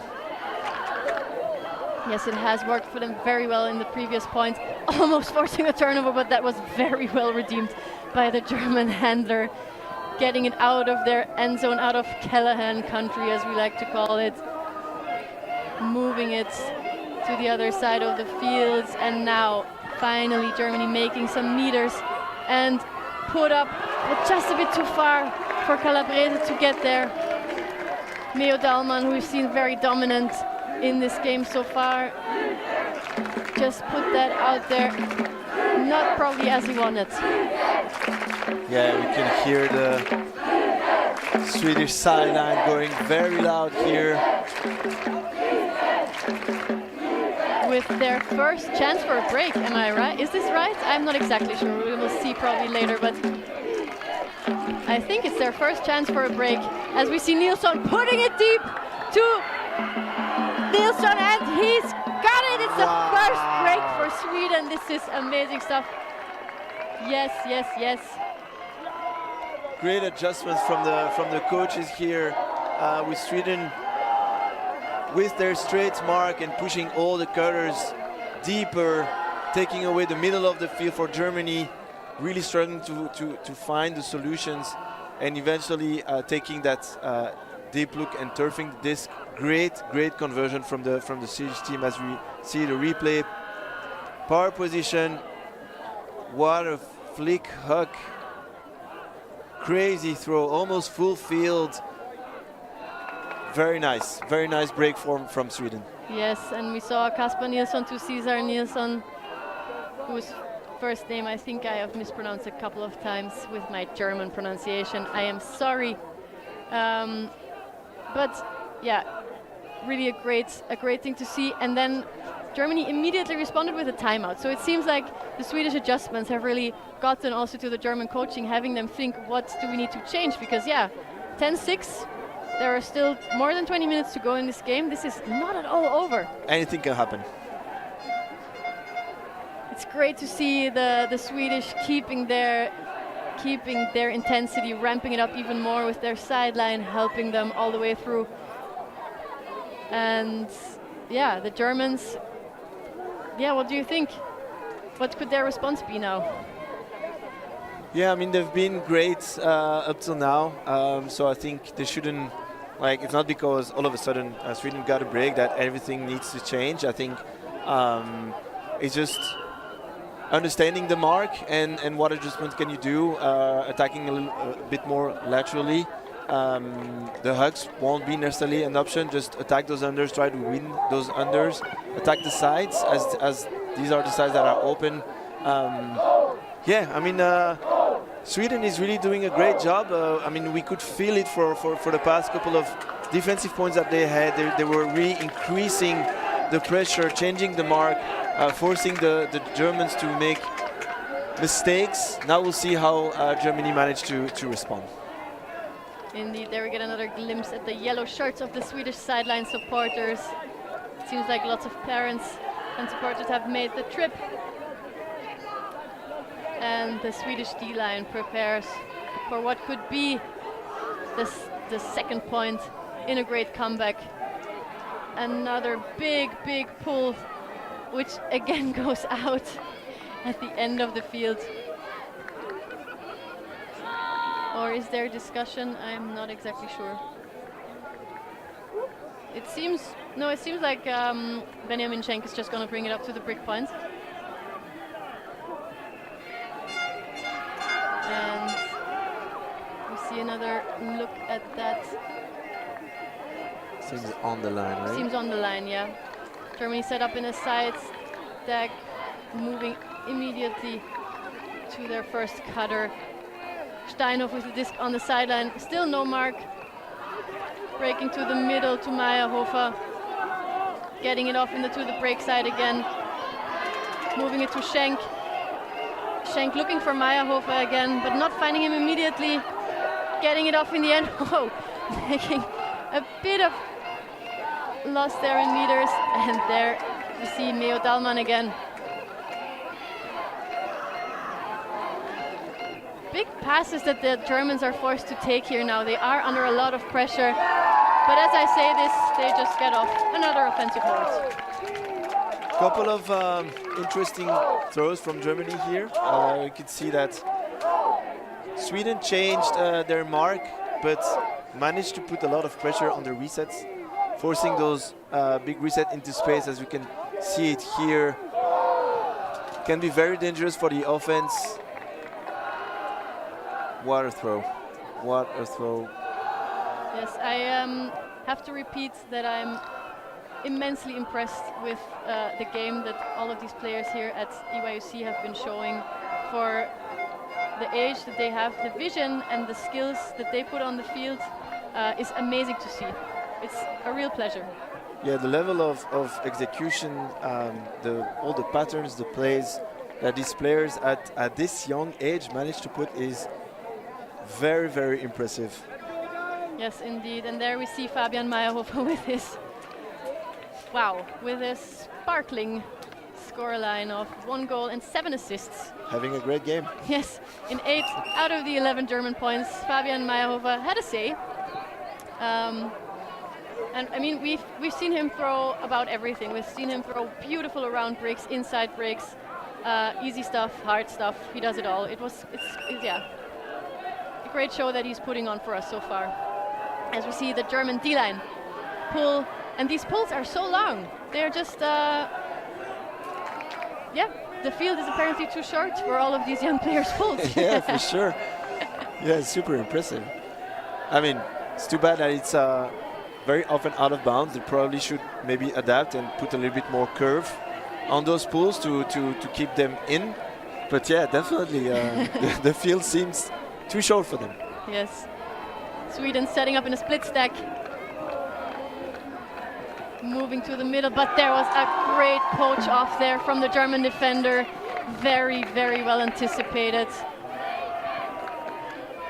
Yes, it has worked for them very well in the previous point, almost forcing a turnover, but that was very well redeemed by the German handler, getting it out of their end zone, out of Callahan country, as we like to call it, moving it to the other side of the fields, and now finally Germany making some meters and put up, but just a bit too far for Calabrese to get there. Meo Dalman, who we've seen very dominant in this game so far, just put that out there, not probably as he wanted. Yeah, we can hear the Swedish sideline going very loud here. With their first chance for a break, am I right? Is this right? I'm not exactly sure. We will see probably later, but I think it's their first chance for a break, as we see Nilsson putting it deep to Nilsson, and he's got it. It's the first break for Sweden. This is amazing stuff. Yes, yes, yes. Great adjustments from the coaches here, with Sweden with their straight mark and pushing all the cutters deeper, taking away the middle of the field for Germany, really struggling to find the solutions, and eventually taking that deep look and turfing the disc. Great conversion from the Swedish team, as we see the replay. Power position, what a flick hook, crazy throw, almost full field. Very nice break from Sweden. Yes, and we saw Kasper Nilsson to Cesar Nilsson, whose first name I think I have mispronounced a couple of times with my German pronunciation. I am sorry. But yeah, really a great thing to see. And then Germany immediately responded with a timeout. So it seems like the Swedish adjustments have really gotten also to the German coaching, having them think, what do we need to change? Because 10-6, there are still more than 20 minutes to go in this game. This is not at all over. Anything can happen. It's great to see the Swedish keeping their intensity, ramping it up even more with their sideline, helping them all the way through. And the Germans, what do you think? What could their response be now? Yeah, I mean, they've been great up till now. So I think they shouldn't, it's not because all of a sudden Sweden got a break that everything needs to change. I think it's just understanding the mark and what adjustments can you do, attacking a bit more laterally. The hugs won't be necessarily an option. Just attack those unders, try to win those unders, attack the sides as these are the sides that are open. Sweden is really doing a great job. We could feel it for the past couple of defensive points that they had. They were really increasing the pressure, changing the mark, forcing the Germans to make mistakes. Now we'll see how Germany managed to respond. Indeed, there we get another glimpse at the yellow shirts of the Swedish sideline supporters. It seems like lots of parents and supporters have made the trip. And the Swedish D-line prepares for what could be the second point in a great comeback. Another big pull, which again goes out at the end of the field. Or is there discussion? I'm not exactly sure. It seems like Benjamin Schenk is just going to bring it up to the brick point. And we see another look at that. Seems on the line, right? Seems on the line, yeah. Germany set up in a side stack, moving immediately to their first cutter. Steinhoff with the disc on the sideline, still no mark. Breaking to the middle to Meyerhofer. Getting it off to the break side again. Moving it to Schenk. Schenk looking for Meyerhofer again, but not finding him immediately. Getting it off in the end. Oh, making a bit of loss there in meters. And there we see Meo Dalman again. Big passes that the Germans are forced to take here now. They are under a lot of pressure. But as I say this, they just get off another offensive hold. Couple of interesting throws from Germany here. You can see that Sweden changed their mark, but managed to put a lot of pressure on the resets, forcing those big reset into space, as we can see it here. Can be very dangerous for the offense. What a throw. What a throw. Yes, I have to repeat that I'm immensely impressed with the game that all of these players here at EYUC have been showing. For the age that they have, the vision and the skills that they put on the field is amazing to see. It's a real pleasure. Yeah, the level of execution, all the patterns, the plays that these players at this young age managed to put is very, very impressive. Yes, indeed. And there we see Fabian Meyerhofer with his sparkling scoreline of 1 goal and 7 assists. Having a great game. Yes, in 8 out of the 11 German points, Fabian Meyerhofer had a say. And I mean, we've seen him throw about everything. We've seen him throw beautiful around breaks, inside breaks, easy stuff, hard stuff. He does it all. It's a great show that he's putting on for us so far. As we see the German D-line pull, and these pulls are so long. They're just, the field is apparently too short for all of these young players' pulls. Yeah, for sure. Yeah, it's super impressive. I mean, it's too bad that it's very often out of bounds. They probably should maybe adapt and put a little bit more curve on those pulls to keep them in. But yeah, definitely the field seems too short for them. Yes. Sweden setting up in a split stack. moving to the middle, but there was a great poach off there from the German defender. Very, very well anticipated.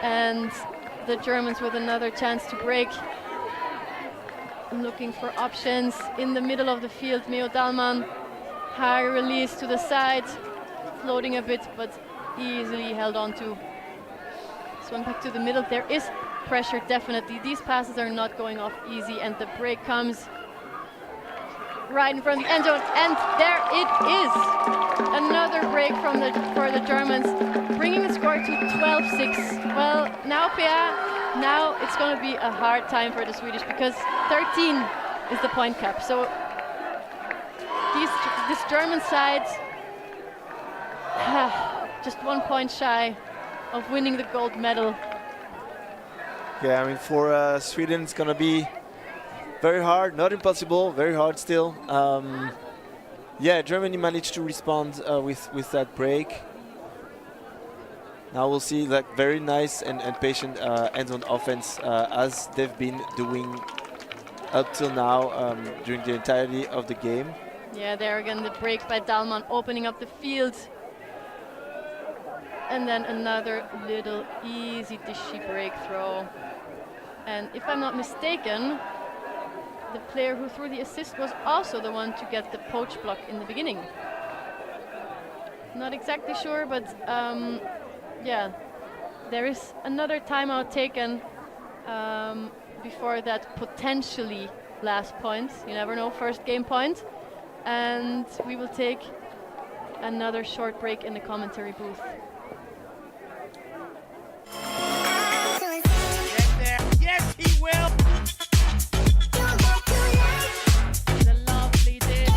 And the Germans with another chance to break. Looking for options in the middle of the field. Meo Dalman, high release to the side, floating a bit, but easily held on to. Swung back to the middle. There is pressure, definitely. These passes are not going off easy, and the break comes right in front of the end zone, and there it is. Another break for the Germans, bringing the score to 12-6. Well, now Pia, now it's going to be a hard time for the Swedish, because 13 is the point cap. So this German side just 1 point shy of winning the gold medal. Yeah, I mean, for Sweden, it's going to be very hard, not impossible, very hard still. Yeah, Germany managed to respond with that break. Now we'll see like very nice and patient end-on offense as they've been doing up till now during the entirety of the game. Yeah, there again the break by Dalman opening up the field. And then another little easy dishy break throw. And if I'm not mistaken, the player who threw the assist was also the one to get the poach block in the beginning. Not exactly sure, but yeah, there is another timeout taken before that potentially last point. You never know, first game point. And we will take another short break in the commentary booth. Yes, he will. The lovely did.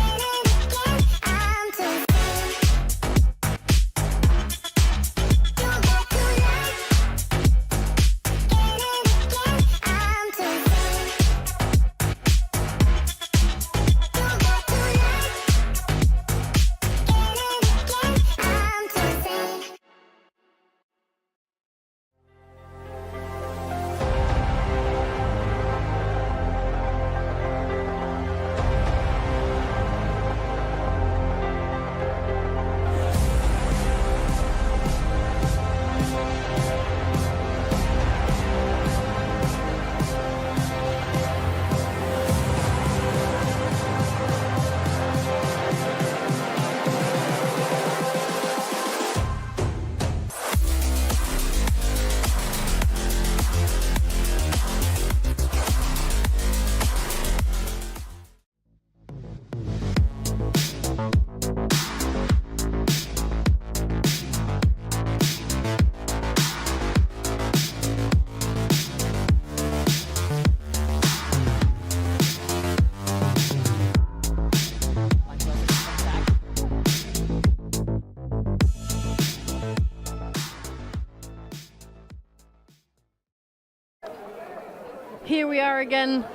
Here we are again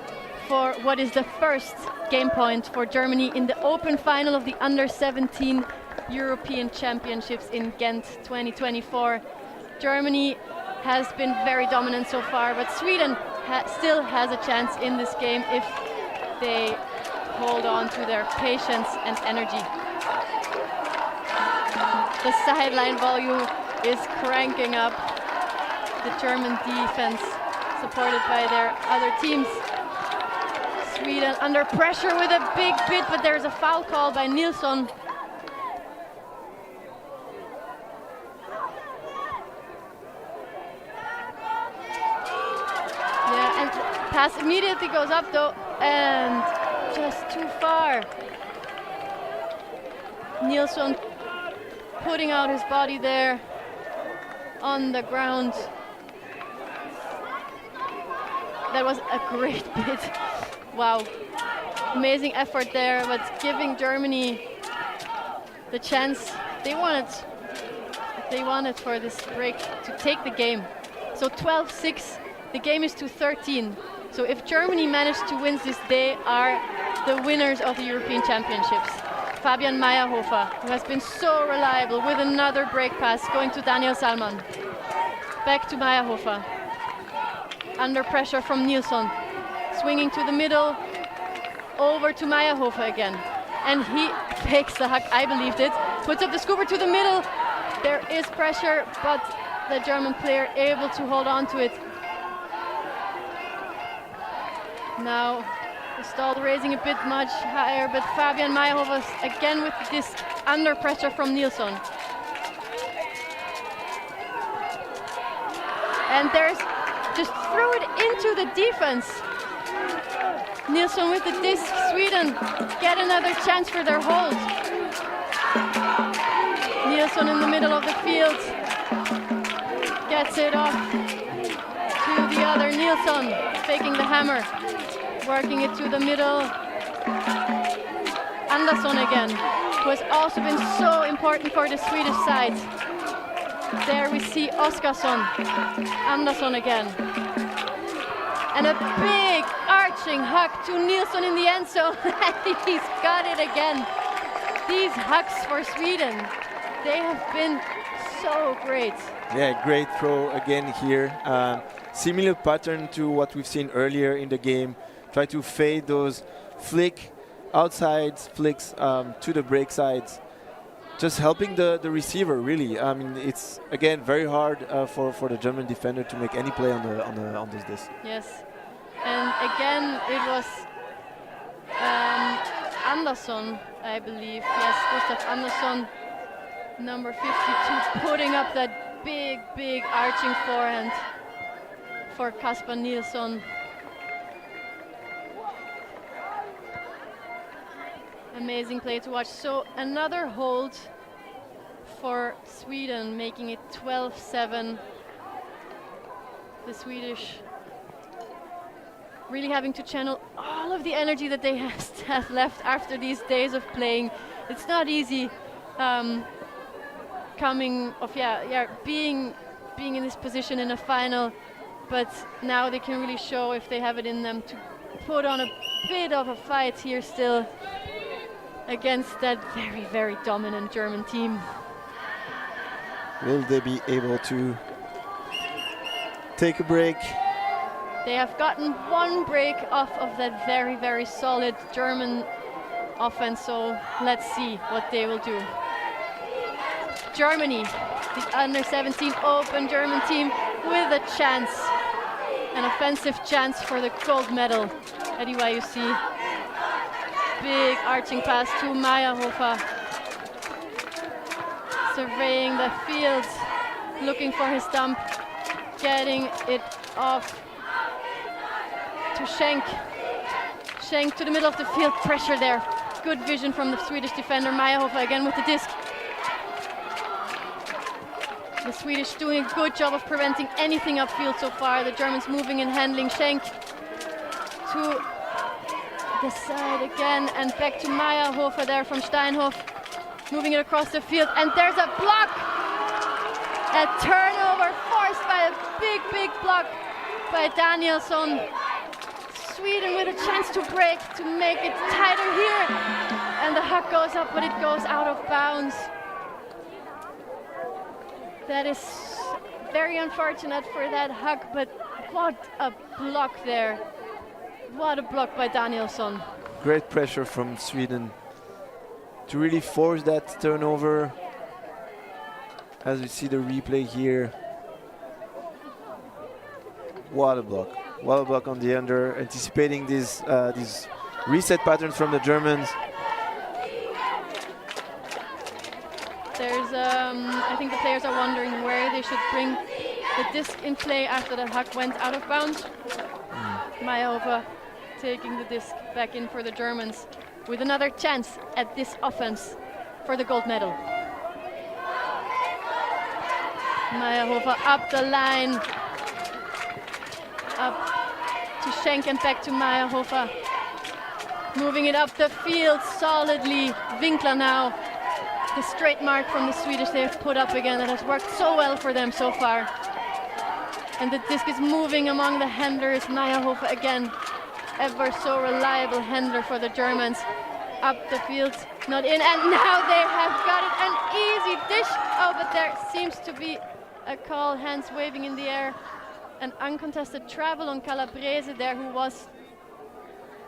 for what is the first game point for Germany in the open final of the Under-17 European Championships in Ghent 2024. Germany has been very dominant so far, but Sweden still has a chance in this game if they hold on to their patience and energy. The sideline volume is cranking up. The German defense supported by their other teams. Sweden under pressure with a big bit, but there's a foul call by Nilsson. Yeah, and pass immediately goes up though, and just too far. Nilsson putting out his body there on the ground. That was a great bit. Wow. Amazing effort there, but giving Germany the chance they wanted for this break to take the game. So 12-6, the game is to 13. So if Germany managed to win this, they are the winners of the European Championships. Fabian Meyerhofer, who has been so reliable with another break pass going to Daniel Salman. Back to Meyerhofer. Under pressure from Nilsson. Swinging to the middle. over to Meyerhofer again. And he takes the huck, I believed it. Puts up the scooper to the middle. There is pressure, but the German player able to hold on to it. Now the stall raising a bit much higher, but Fabian Meyerhofer again with this under pressure from Nilsson. And there's just throw it into the defense. Nilsson with the disc, Sweden get another chance for their hold. Nilsson in the middle of the field gets it off to the other. Nilsson faking the hammer, working it to the middle. Andersson again, who has also been so important for the Swedish side. There we see Oskarsson, Andersson again. And a big arching huck to Nilsson in the end zone. He's got it again. These hucks for Sweden, they have been so great. Yeah, great throw again here. Similar pattern to what we've seen earlier in the game. Try to fade those flick outsides, flicks to the break sides. Just helping the receiver, really. I mean, it's again very hard for the German defender to make any play on this disc. Yes, and again it was Andersson, I believe. Yes, Gustav Andersson, number 52, putting up that big arching forehand for Kasper Nilsson. Amazing play to watch. So another hold for Sweden, making it 12-7. The Swedish really having to channel all of the energy that they have left after these days of playing. It's not easy being in this position in a final, but now they can really show if they have it in them to put on a bit of a fight here still against that very dominant German team. Will they be able to take a break? They have gotten one break off of that very solid German offense, so let's see what they will do. Germany, the under 17 open German team with a chance, an offensive chance for the gold medal at EYUC. Big arching pass to Meyerhofer. Surveying the field, looking for his dump, getting it off to Schenk. Schenk to the middle of the field, pressure there. Good vision from the Swedish defender. Meyerhofer again with the disc. The Swedish doing a good job of preventing anything upfield so far. The Germans moving and handling. Schenk to the side again and back to Meyerhofer there from Steinhoff. Moving it across the field, and there's a block! A turnover forced by a big block by Danielsson. Sweden with a chance to break, to make it tighter here. And the huck goes up, but it goes out of bounds. That is very unfortunate for that huck, but what a block there. What a block by Danielsson. Great pressure from Sweden to really force that turnover. As we see the replay here. What a block. What a block on the under, anticipating these reset patterns from the Germans. There's, I think the players are wondering where they should bring the disc in play after the huck went out of bounds. Meyerhofer taking the disc back in for the Germans with another chance at this offense for the gold medal. Meyerhofer up the line, up to Schenk and back to Meyerhofer. Moving it up the field solidly. Winkler now. The straight mark from the Swedish they have put up again that has worked so well for them so far. And the disc is moving among the handlers. Meyerhofer again, ever so reliable handler for the Germans. Up the field, not in, and now they have got it, an easy dish. Oh, but there seems to be a call, hands waving in the air. An uncontested travel on Calabrese there, who was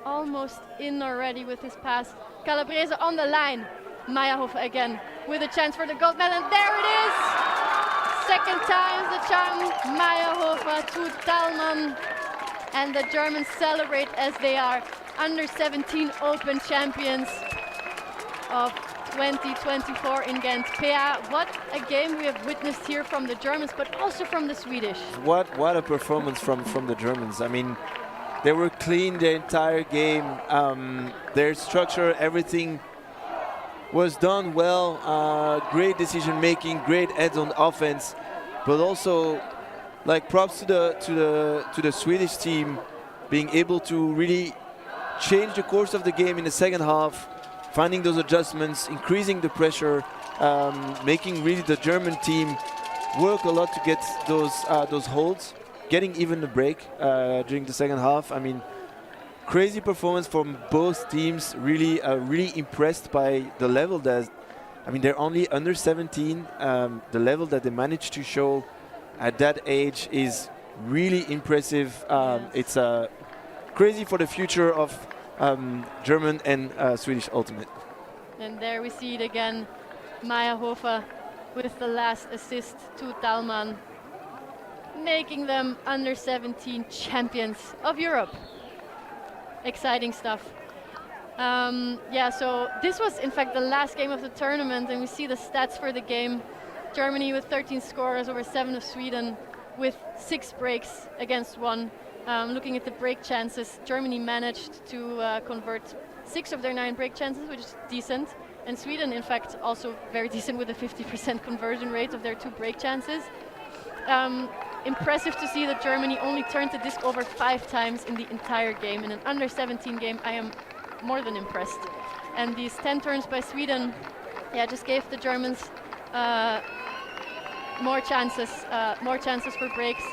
almost in already with his pass. Calabrese on the line. Meyerhofer again with a chance for the gold medal, and there it is! Second time the charm, Meyerhofer to Thalmann. And the Germans celebrate as they are under 17 Open champions of 2024 in Ghent. Pea, what a game we have witnessed here from the Germans, but also from the Swedish. What a performance from the Germans. I mean, they were clean the entire game. Their structure, everything was done well. Great decision making, great heads-on offense, but also like props to the Swedish team being able to really change the course of the game in the second half, finding those adjustments, increasing the pressure, making really the German team work a lot to get those holds, getting even the break during the second half. I mean, crazy performance from both teams. Really, really impressed by the level that, I mean, they're only under 17. The level that they managed to show at that age is really impressive. It's crazy for the future of German and Swedish ultimate. And there we see it again, Meyerhofer with the last assist to Thalmann, making them under 17 champions of Europe. Exciting stuff. Yeah, so this was in fact the last game of the tournament, and we see the stats for the game. Germany with 13 scores over 7 of Sweden with 6 breaks against 1. Looking at the break chances, Germany managed to convert 6 of their 9 break chances, which is decent. And Sweden, in fact, also very decent with a 50% conversion rate of their 2 break chances. Impressive to see that Germany only turned the disc over 5 times in the entire game. In an under 17 game, I am more than impressed. And these 10 turns by Sweden, yeah, just gave the Germans more chances for breaks.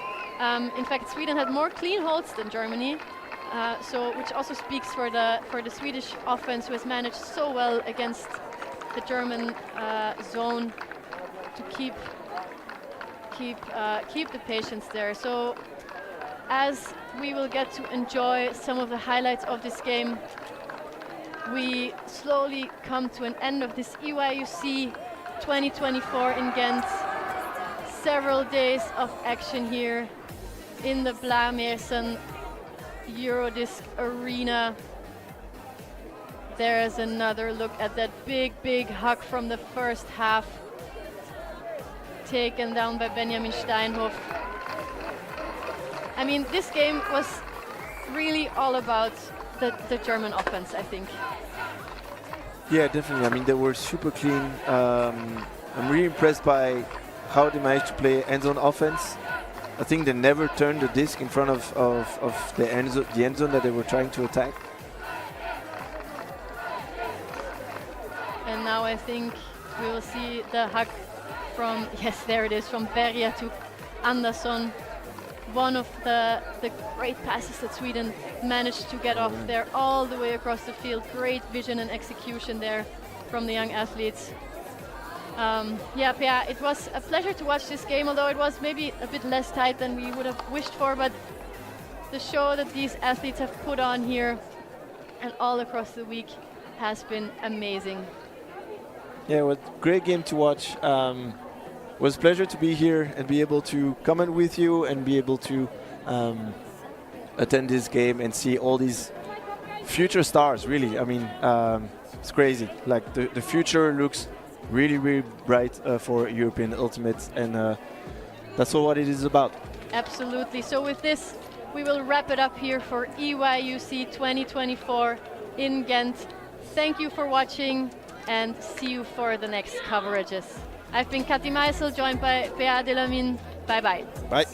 In fact, Sweden had more clean holds than Germany, which also speaks for the Swedish offense, who has managed so well against the German zone to keep the patience there. So, as we will get to enjoy some of the highlights of this game, we slowly come to an end of this EYUC 2024 in Ghent. Several days of action here in the Blameersen Eurodisc Arena. There's another look at that big hug from the first half, taken down by Benjamin Steinhoff. I mean, this game was really all about the German offense, I think. Yeah, definitely. I mean, they were super clean. I'm really impressed by how they managed to play end-zone offense. I think they never turned the disc in front of the end zone that they were trying to attack. And now I think we will see the hug from, yes, there it is, from Berja to Andersson. One of the great passes that Sweden managed to get off there all the way across the field. Great vision and execution there from the young athletes. Yeah, Pea, it was a pleasure to watch this game, although it was maybe a bit less tight than we would have wished for, but the show that these athletes have put on here and all across the week has been amazing. Yeah, it was a great game to watch. It was a pleasure to be here and be able to comment with you and be able to attend this game and see all these future stars, really. I mean, it's crazy. Like, the future looks really, really bright for European Ultimate, and that's all what it is about. Absolutely. So with this, we will wrap it up here for EYUC 2024 in Ghent. Thank you for watching, and see you for the next coverages. I've been Kati Meisel, joined by Pea Delamine. Bye-bye. Bye.